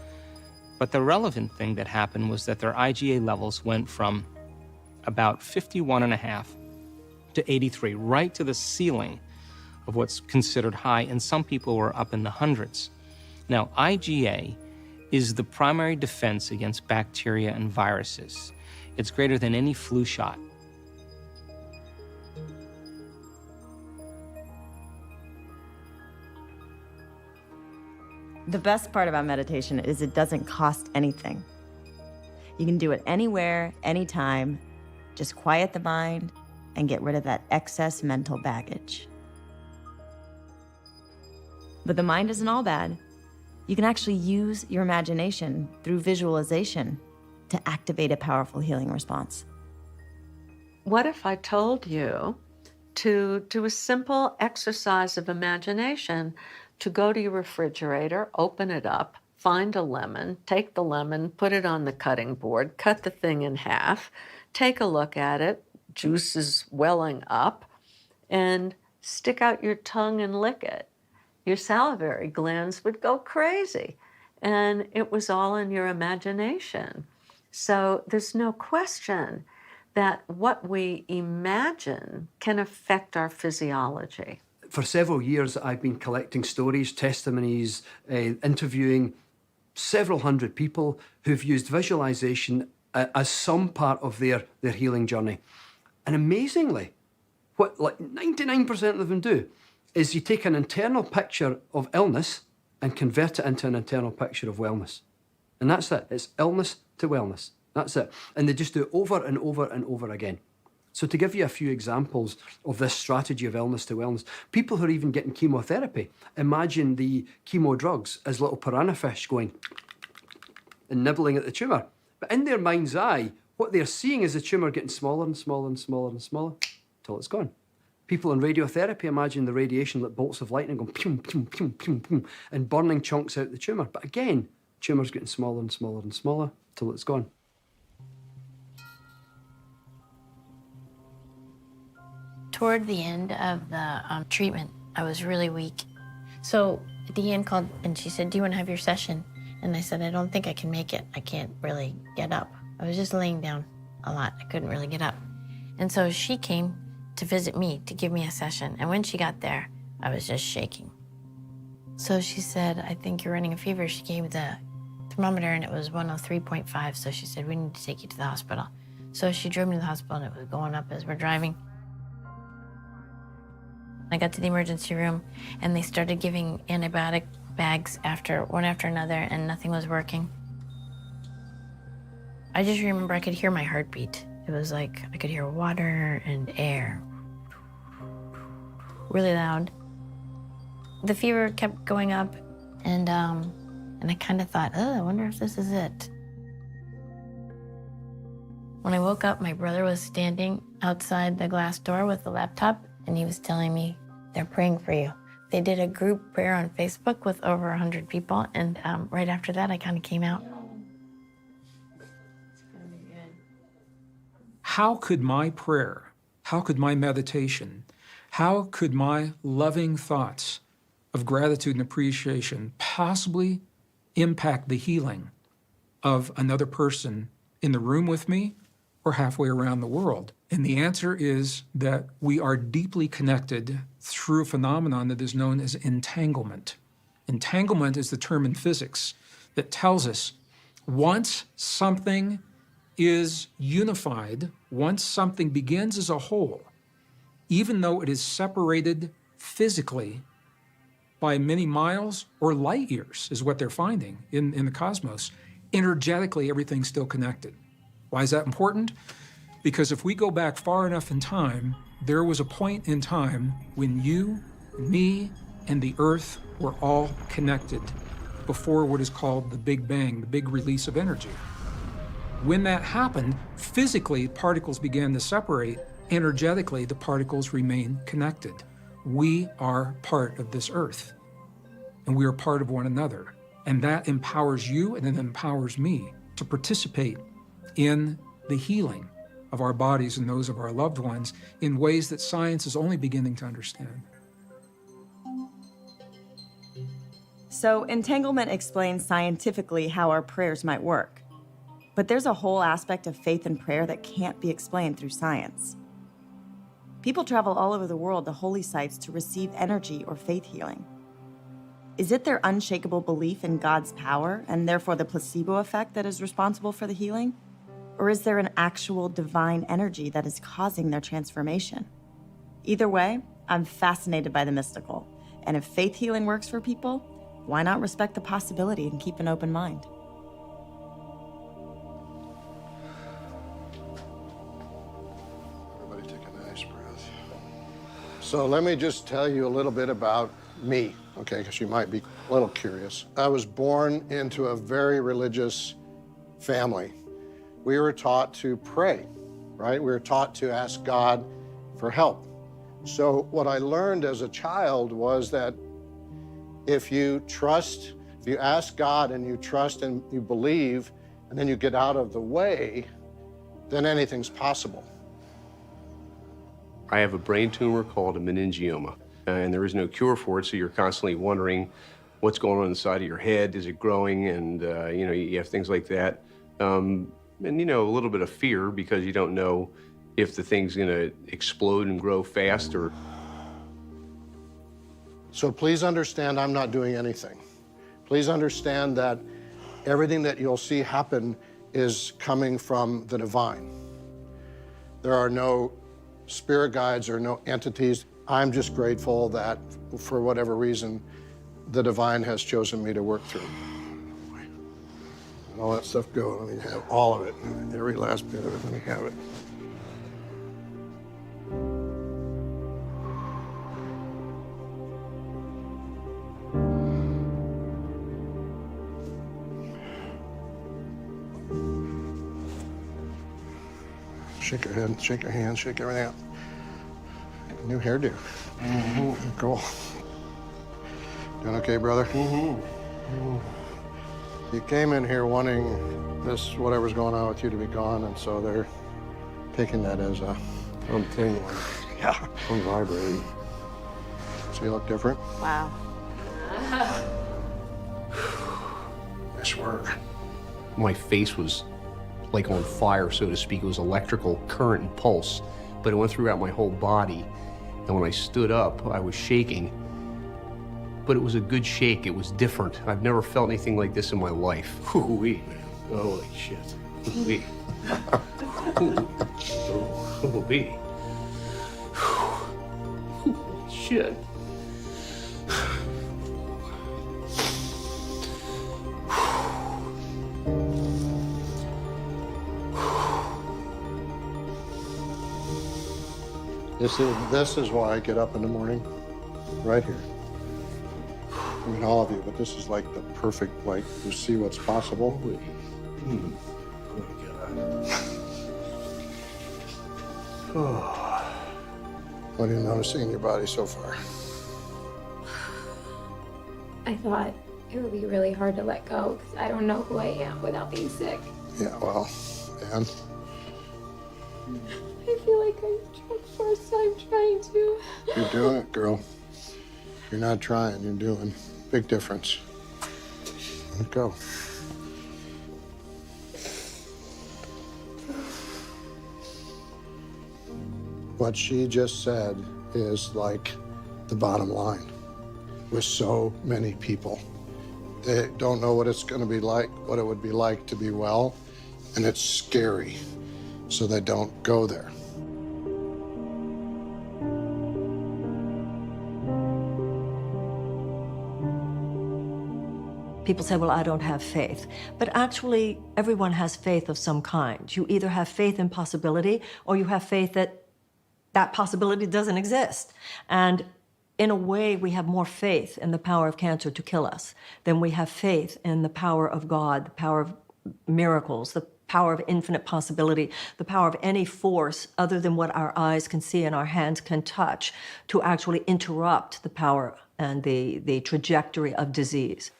But the relevant thing that happened was that their IgA levels went from about 51.5 to 83, right to the ceiling of what's considered high, and some people were up in the hundreds. Now, IgA is the primary defense against bacteria and viruses. It's greater than any flu shot. The best part about meditation is it doesn't cost anything. You can do it anywhere, anytime. Just quiet the mind and get rid of that excess mental baggage. But the mind isn't all bad. You can actually use your imagination through visualization to activate a powerful healing response. What if I told you to do a simple exercise of imagination, to go to your refrigerator, open it up, find a lemon, take the lemon, put it on the cutting board, cut the thing in half, take a look at it, juice is welling up, and stick out your tongue and lick it. Your salivary glands would go crazy, and it was all in your imagination. So there's no question that what we imagine can affect our physiology. For several years, I've been collecting stories, testimonies, interviewing several hundred people who've used visualization as some part of their healing journey. And amazingly, what like 99% of them do is you take an internal picture of illness and convert it into an internal picture of wellness. And that's it. It's illness to wellness. That's it. And they just do it over and over and over again. So to give you a few examples of this strategy of illness to wellness, people who are even getting chemotherapy, imagine the chemo drugs as little piranha fish going and nibbling at the tumour. But in their mind's eye, what they're seeing is the tumour getting smaller and smaller and smaller and smaller till it's gone. People in radiotherapy imagine the radiation like bolts of lightning going pew, pew, pew, pew, pew, and burning chunks out the tumour. But again, tumour's getting smaller and smaller and smaller till it's gone. Toward the end of the treatment, I was really weak. So Deanne called and she said, "Do you want to have your session?" And I said, "I don't think I can make it. I can't really get up." I was just laying down a lot. I couldn't really get up. And so she came to visit me to give me a session. And when she got there, I was just shaking. So she said, "I think you're running a fever." She gave me the thermometer and it was 103.5. So she said, "We need to take you to the hospital." So she drove me to the hospital and it was going up as we're driving. I got to the emergency room and they started giving antibiotic bags one after another, and nothing was working. I just remember I could hear my heartbeat. It was like I could hear water and air, really loud. The fever kept going up, and I kind of thought, "Oh, I wonder if this is it." When I woke up, my brother was standing outside the glass door with the laptop, and he was telling me, "They're praying for you." They did a group prayer on Facebook with over 100 people, and right after that, I kind of came out. How could my prayer, how could my meditation, how could my loving thoughts of gratitude and appreciation possibly impact the healing of another person in the room with me or halfway around the world? And the answer is that we are deeply connected through a phenomenon that is known as entanglement. Entanglement is the term in physics that tells us once something is unified, once something begins as a whole, even though it is separated physically by many miles or light years, is what they're finding in the cosmos, energetically, everything's still connected. Why is that important? Because if we go back far enough in time, there was a point in time when you, me, and the Earth were all connected before what is called the Big Bang, the big release of energy. When that happened, physically, particles began to separate. Energetically, the particles remain connected. We are part of this Earth, and we are part of one another. And that empowers you, and it empowers me to participate in the healing of our bodies and those of our loved ones in ways that science is only beginning to understand. So entanglement explains scientifically how our prayers might work. But there's a whole aspect of faith and prayer that can't be explained through science. People travel all over the world to holy sites to receive energy or faith healing. Is it their unshakable belief in God's power and therefore the placebo effect that is responsible for the healing? Or is there an actual divine energy that is causing their transformation? Either way, I'm fascinated by the mystical. And if faith healing works for people, why not respect the possibility and keep an open mind? Everybody take a nice breath. So let me just tell you a little bit about me, okay, because you might be a little curious. I was born into a very religious family. We were taught to pray, right? We were taught to ask God for help. So what I learned as a child was that if you trust, if you ask God and you trust and you believe, and then you get out of the way, then anything's possible. I have a brain tumor called a meningioma, and there is no cure for it, so you're constantly wondering what's going on inside of your head. Is it growing? And, you know, you have things like that. And, you know, a little bit of fear because you don't know if the thing's going to explode and grow fast or... So please understand I'm not doing anything. Please understand that everything that you'll see happen is coming from the divine. There are no spirit guides or no entities. I'm just grateful that for whatever reason, the divine has chosen me to work through. And all that stuff go. Let me have all of it, every last bit of it, let me have it. Shake your head, shake your hands, shake everything out. New hairdo. Mm-hmm. Cool. Doing okay, brother? Mm-hmm. You came in here wanting this, whatever's going on with you, to be gone, and so they're taking that as a... I'm tingling. Yeah. I'm vibrating. So you look different? Wow. Nice work. My face was like on fire, so to speak. It was electrical current and pulse, but it went throughout my whole body. And when I stood up, I was shaking, but it was a good shake. It was different. I've never felt anything like this in my life. Hoo-wee. Holy shit. Hoo-wee. Hoo-wee. Holy shit. This is why I get up in the morning, right here. I mean, all of you, but this is like the perfect, like, to see what's possible. Oh, God. What are you noticing in your body so far? I thought it would be really hard to let go because I don't know who I am without being sick. Yeah, well, and? I feel like I choked first time trying to. You're doing it, girl. You're not trying, you're doing. Big difference. Let it go. What she just said is like the bottom line with so many people. They don't know what it's going to be like, what it would be like to be well, and it's scary, so they don't go there. People say, well, I don't have faith. But actually, everyone has faith of some kind. You either have faith in possibility, or you have faith that that possibility doesn't exist. And in a way, we have more faith in the power of cancer to kill us than we have faith in the power of God, the power of miracles, the power of infinite possibility, the power of any force other than what our eyes can see and our hands can touch to actually interrupt the power and the trajectory of disease.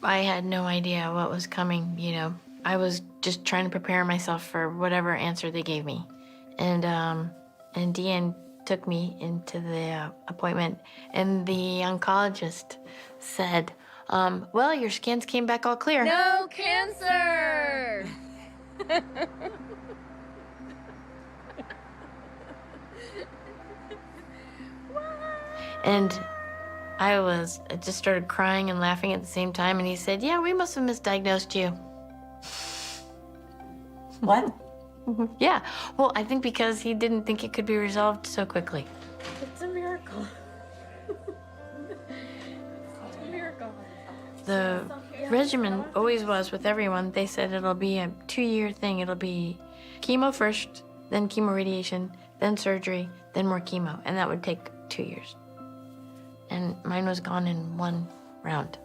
I had no idea what was coming, you know. I was just trying to prepare myself for whatever answer they gave me. And Deanne took me into the appointment, and the oncologist said, well, your scans came back all clear. No cancer! And I just started crying and laughing at the same time, and he said, yeah, we must have misdiagnosed you. What? Yeah, well, I think because he didn't think it could be resolved so quickly. It's a miracle. It's a miracle. The regimen always was with everyone. They said it'll be a 2-year thing. It'll be chemo first, then chemoradiation, then surgery, then more chemo, and that would take 2 years. And mine was gone in 1 round.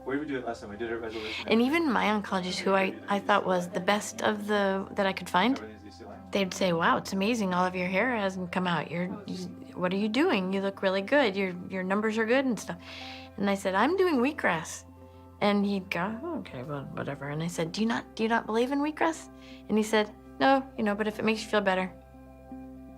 Where did we do it last time? We did it at Resolution. And even my oncologist, who I thought was the best of that I could find, they'd say, wow, it's amazing. All of your hair hasn't come out. What are you doing? You look really good. Your numbers are good and stuff. And I said, I'm doing wheatgrass. And he'd go, oh, okay, well, whatever. And I said, do you not believe in wheatgrass? And he said, no, but if it makes you feel better.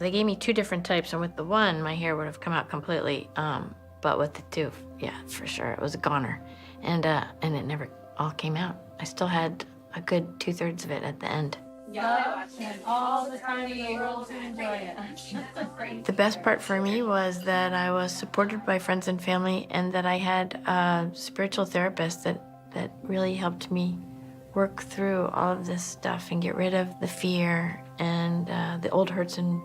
They gave me 2 different types, and with the one, my hair would have come out completely. But with the 2, yeah, for sure, it was a goner. And it never all came out. I still had a good 2/3 of it at the end. Yeah, and all the time in the world to enjoy it. The best part for me was that I was supported by friends and family, and that I had a spiritual therapist that really helped me work through all of this stuff and get rid of the fear and the old hurts and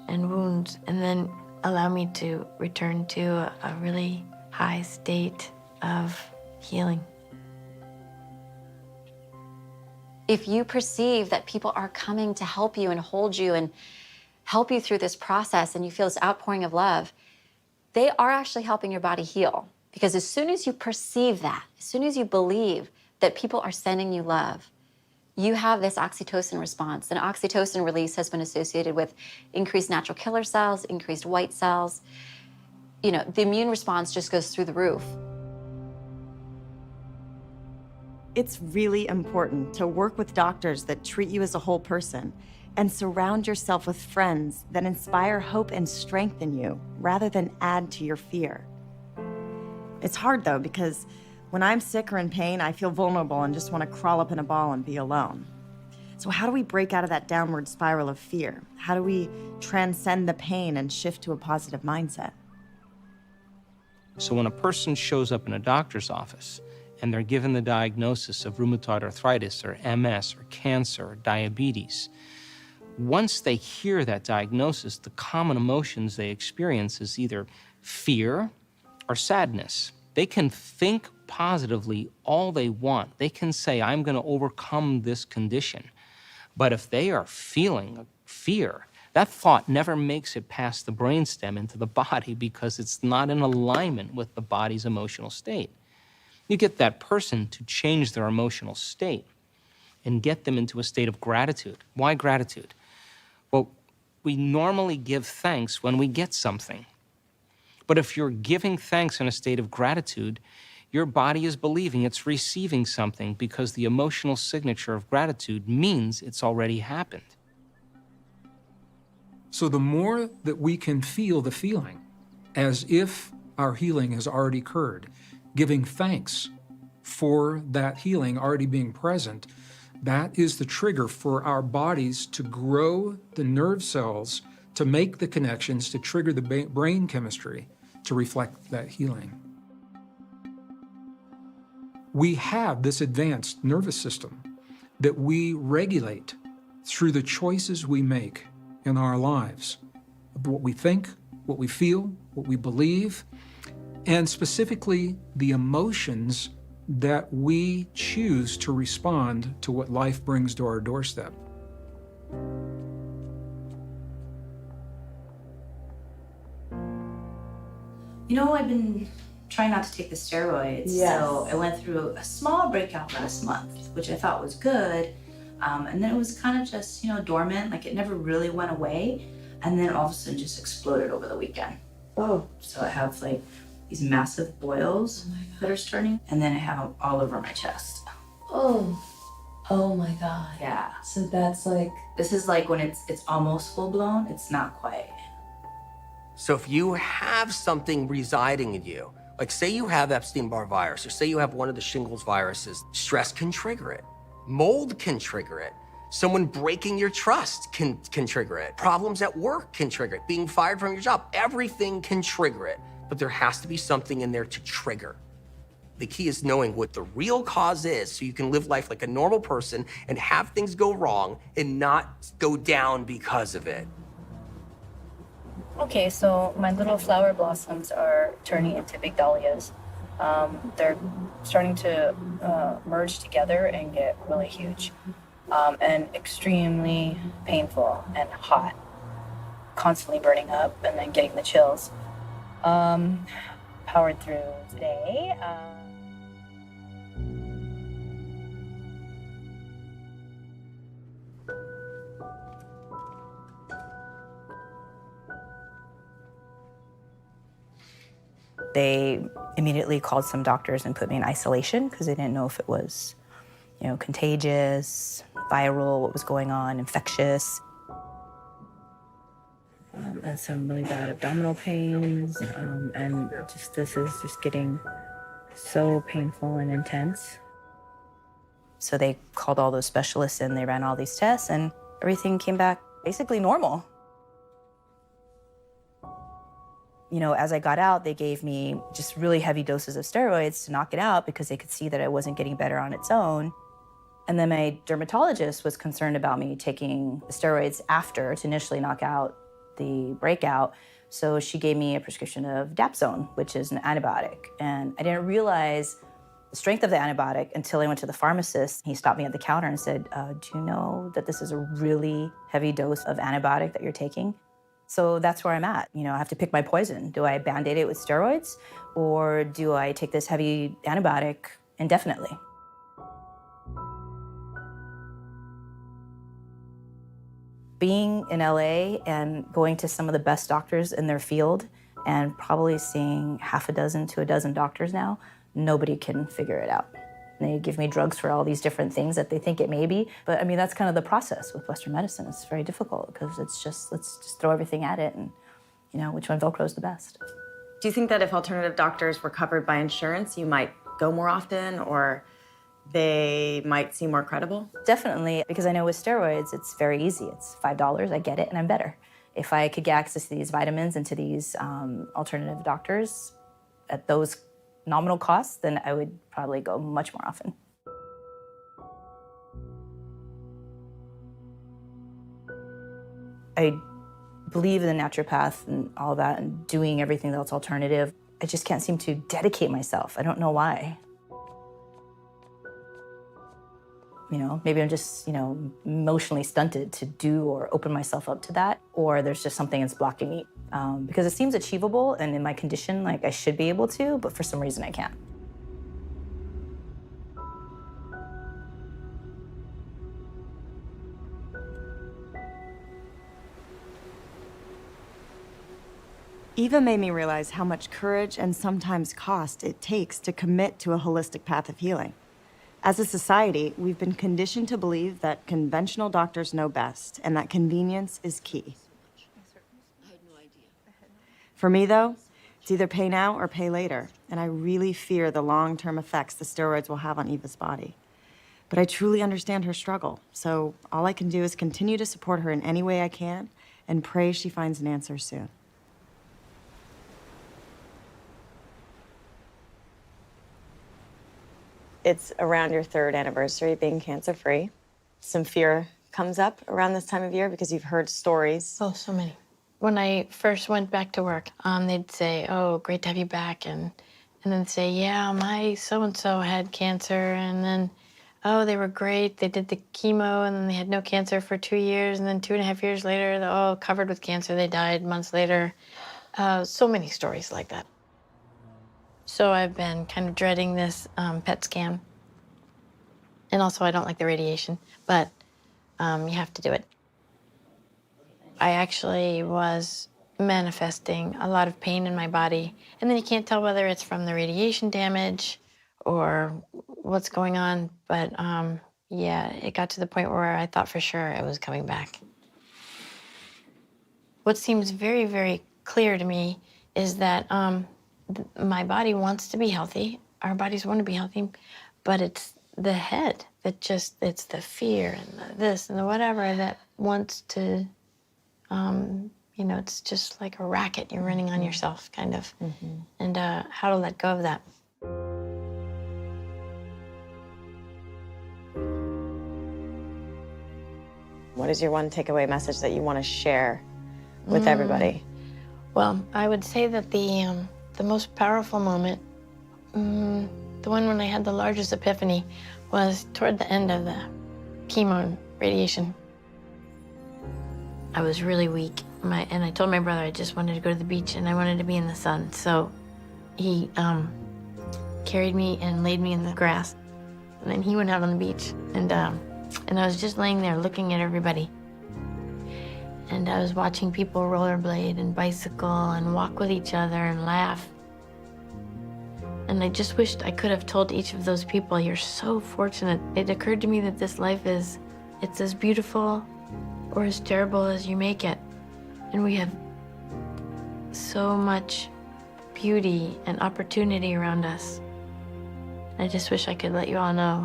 wounds, and then allow me to return to a really high state of healing. If you perceive that people are coming to help you and hold you and help you through this process, and you feel this outpouring of love, they are actually helping your body heal. Because as soon as you perceive that, as soon as you believe that people are sending you love, you have this oxytocin response. And oxytocin release has been associated with increased natural killer cells, increased white cells. The immune response just goes through the roof. It's really important to work with doctors that treat you as a whole person and surround yourself with friends that inspire hope and strengthen you rather than add to your fear. It's hard though, because when I'm sick or in pain, I feel vulnerable and just want to crawl up in a ball and be alone. So how do we break out of that downward spiral of fear? How do we transcend the pain and shift to a positive mindset? So when a person shows up in a doctor's office and they're given the diagnosis of rheumatoid arthritis or MS or cancer or diabetes, once they hear that diagnosis, the common emotions they experience is either fear or sadness. They can think positively all they want. They can say, I'm going to overcome this condition. But if they are feeling fear, that thought never makes it past the brainstem into the body because it's not in alignment with the body's emotional state. You get that person to change their emotional state and get them into a state of gratitude. Why gratitude? Well, we normally give thanks when we get something. But if you're giving thanks in a state of gratitude, your body is believing it's receiving something because the emotional signature of gratitude means it's already happened. So the more that we can feel the feeling as if our healing has already occurred, giving thanks for that healing already being present, that is the trigger for our bodies to grow the nerve cells to make the connections to trigger the brain chemistry to reflect that healing. We have this advanced nervous system that we regulate through the choices we make in our lives. What we think, what we feel, what we believe, and specifically the emotions that we choose to respond to what life brings to our doorstep. You know, I've been trying not to take the steroids, so I went through a small breakout last month, which I thought was good, and then it was kind of just, dormant, like it never really went away, and then all of a sudden just exploded over the weekend. Oh. So I have like these massive boils that are starting, and then I have them all over my chest. Oh my God. Yeah. So that's like, This is like when it's almost full blown, it's not quite. So if you have something residing in you, like say you have Epstein-Barr virus, or say you have one of the shingles viruses, stress can trigger it. Mold can trigger it. Someone breaking your trust can trigger it. Problems at work can trigger it. Being fired from your job, everything can trigger it. But there has to be something in there to trigger. The key is knowing what the real cause is so you can live life like a normal person and have things go wrong and not go down because of it. Okay, so my little flower blossoms are turning into big dahlias. They're starting to merge together and get really huge, and extremely painful and hot, constantly burning up and then getting the chills. Powered through today. They immediately called some doctors and put me in isolation because they didn't know if it was, contagious, viral, what was going on, infectious. And some really bad abdominal pains, and this is just getting so painful and intense. So they called all those specialists in, they ran all these tests, and everything came back basically normal. As I got out, they gave me just really heavy doses of steroids to knock it out because they could see that I wasn't getting better on its own. And then my dermatologist was concerned about me taking the steroids after to initially knock out the breakout. So she gave me a prescription of Dapsone, which is an antibiotic. And I didn't realize the strength of the antibiotic until I went to the pharmacist. He stopped me at the counter and said, do you know that this is a really heavy dose of antibiotic that you're taking? So that's where I'm at. I have to pick my poison. Do I Band-Aid it with steroids, or do I take this heavy antibiotic indefinitely? Being in LA and going to some of the best doctors in their field and probably seeing half a dozen to a dozen doctors now, nobody can figure it out. They give me drugs for all these different things that they think it may be. But that's kind of the process with Western medicine. It's very difficult because it's just, let's just throw everything at it and, which one Velcro's the best. Do you think that if alternative doctors were covered by insurance, you might go more often, or they might seem more credible? Definitely, because I know with steroids, it's very easy. It's $5, I get it, and I'm better. If I could get access to these vitamins and to these alternative doctors at those nominal costs, then I would probably go much more often. I believe in the naturopath and all that and doing everything that's alternative. I just can't seem to dedicate myself. I don't know why. Maybe I'm just, emotionally stunted to do or open myself up to that, or there's just something that's blocking me. Because it seems achievable, and in my condition, I should be able to, but for some reason I can't. Eva made me realize how much courage and sometimes cost it takes to commit to a holistic path of healing. As a society, we've been conditioned to believe that conventional doctors know best and that convenience is key. For me, though, it's either pay now or pay later, and I really fear the long-term effects the steroids will have on Eva's body. But I truly understand her struggle, so all I can do is continue to support her in any way I can and pray she finds an answer soon. It's around your 3rd anniversary being cancer-free. Some fear comes up around this time of year because you've heard stories? Oh, so many. When I first went back to work, they'd say, "Oh, great to have you back," and then say, "Yeah, my so-and-so had cancer," and then, "Oh, they were great. They did the chemo, and then they had no cancer for 2 years, and then 2.5 years later, they're all covered with cancer. They died months later." So many stories like that. So I've been kind of dreading this PET scan. And also, I don't like the radiation, but you have to do it. I actually was manifesting a lot of pain in my body, and then you can't tell whether it's from the radiation damage or what's going on, but yeah, it got to the point where I thought for sure it was coming back. What seems very, very clear to me is that my body wants to be healthy, our bodies want to be healthy, but it's the head that just, it's the fear and the this and the whatever that wants to, you know, it's just like a racket you're running on yourself, kind of. And how to let go of that. What is your one takeaway message that you want to share with everybody? Well, I would say that the most powerful moment, the one when I had the largest epiphany, was toward the end of the chemo and radiation. I was really weak, and I told my brother I just wanted to go to the beach and I wanted to be in the sun. So he carried me and laid me in the grass, and then he went out on the beach, and I was just laying there looking at everybody. And I was watching people rollerblade and bicycle and walk with each other and laugh. And I just wished I could have told each of those people, "You're so fortunate." It occurred to me that this life it's as beautiful or as terrible as you make it. And we have so much beauty and opportunity around us. I just wish I could let you all know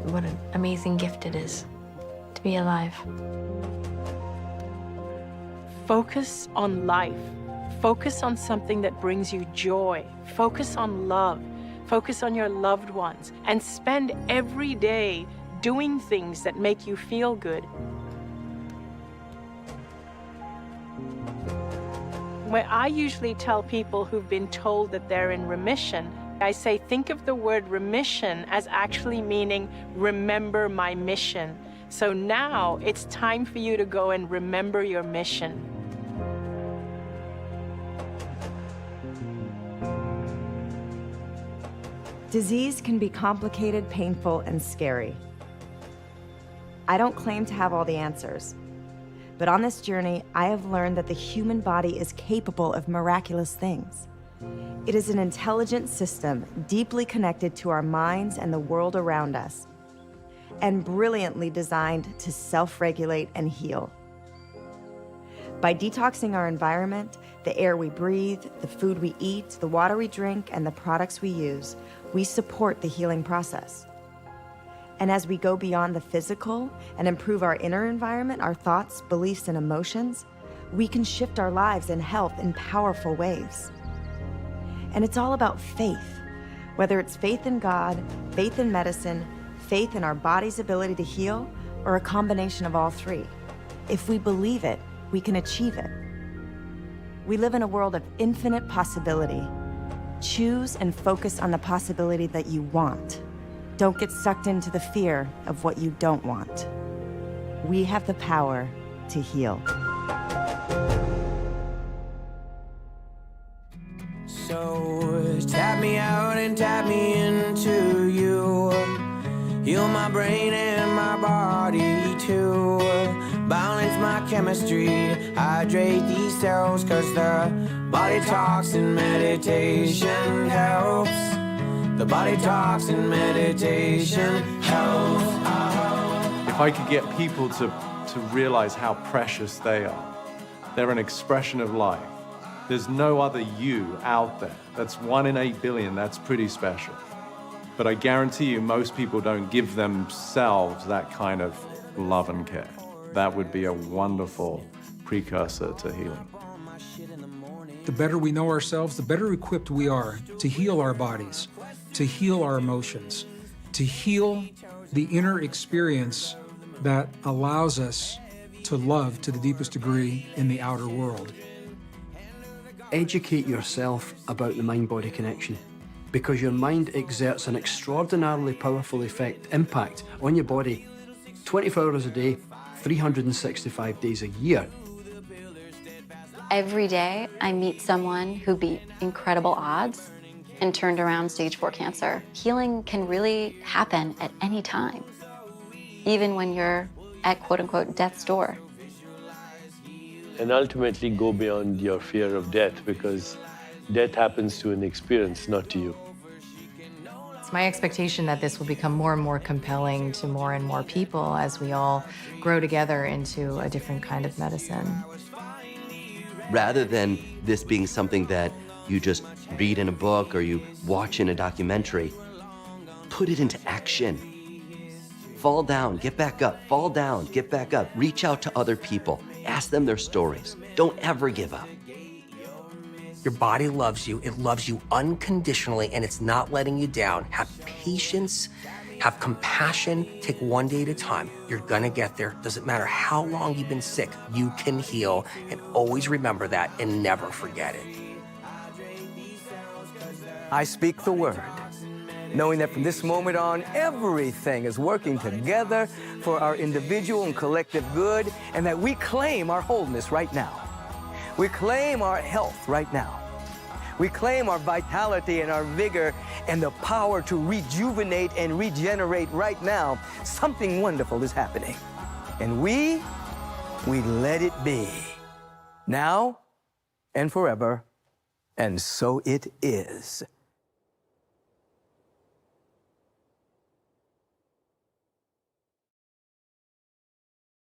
what an amazing gift it is to be alive. Focus on life. Focus on something that brings you joy. Focus on love. Focus on your loved ones. And spend every day doing things that make you feel good. Where I usually tell people who've been told that they're in remission, I say, think of the word remission as actually meaning remember my mission. So now it's time for you to go and remember your mission. Disease can be complicated, painful, and scary. I don't claim to have all the answers, but on this journey, I have learned that the human body is capable of miraculous things. It is an intelligent system deeply connected to our minds and the world around us, and brilliantly designed to self-regulate and heal. By detoxing our environment, the air we breathe, the food we eat, the water we drink, and the products we use, we support the healing process. And as we go beyond the physical and improve our inner environment, our thoughts, beliefs, and emotions, we can shift our lives and health in powerful ways. And it's all about faith, whether it's faith in God, faith in medicine, faith in our body's ability to heal, or a combination of all three. If we believe it, we can achieve it. We live in a world of infinite possibility. Choose and focus on the possibility that you want. Don't get sucked into the fear of what you don't want. We have the power to heal. So tap me out and tap me into you. Heal my brain and my body too. Balance my chemistry, hydrate these cells, cause the body talks and meditation helps. The body talks and meditation helps. If I could get people to realize how precious they are, they're an expression of life. There's no other you out there. That's 1 in 8 billion, that's pretty special. But I guarantee you most people don't give themselves that kind of love and care. That would be a wonderful precursor to healing. The better we know ourselves, the better equipped we are to heal our bodies, to heal our emotions, to heal the inner experience that allows us to love to the deepest degree in the outer world. Educate yourself about the mind-body connection, because your mind exerts an extraordinarily powerful impact on your body 24 hours a day, 365 days a year. Every day, I meet someone who beat incredible odds and turned around stage 4 cancer. Healing can really happen at any time, even when you're at quote-unquote death's door. And ultimately go beyond your fear of death, because death happens to an experience, not to you. It's my expectation that this will become more and more compelling to more and more people as we all grow together into a different kind of medicine. Rather than this being something that you just read in a book or you watch in a documentary, put it into action. Fall down, get back up, fall down, get back up. Reach out to other people, ask them their stories. Don't ever give up. Your body loves you. It loves you unconditionally, and it's not letting you down. Have patience, have compassion, take one day at a time. You're gonna get there. Doesn't matter how long you've been sick, you can heal, and always remember that and never forget it. I speak the word, knowing that from this moment on, everything is working together for our individual and collective good, and that we claim our wholeness right now. We claim our health right now. We claim our vitality and our vigor and the power to rejuvenate and regenerate right now. Something wonderful is happening. And we let it be. Now and forever. And so it is.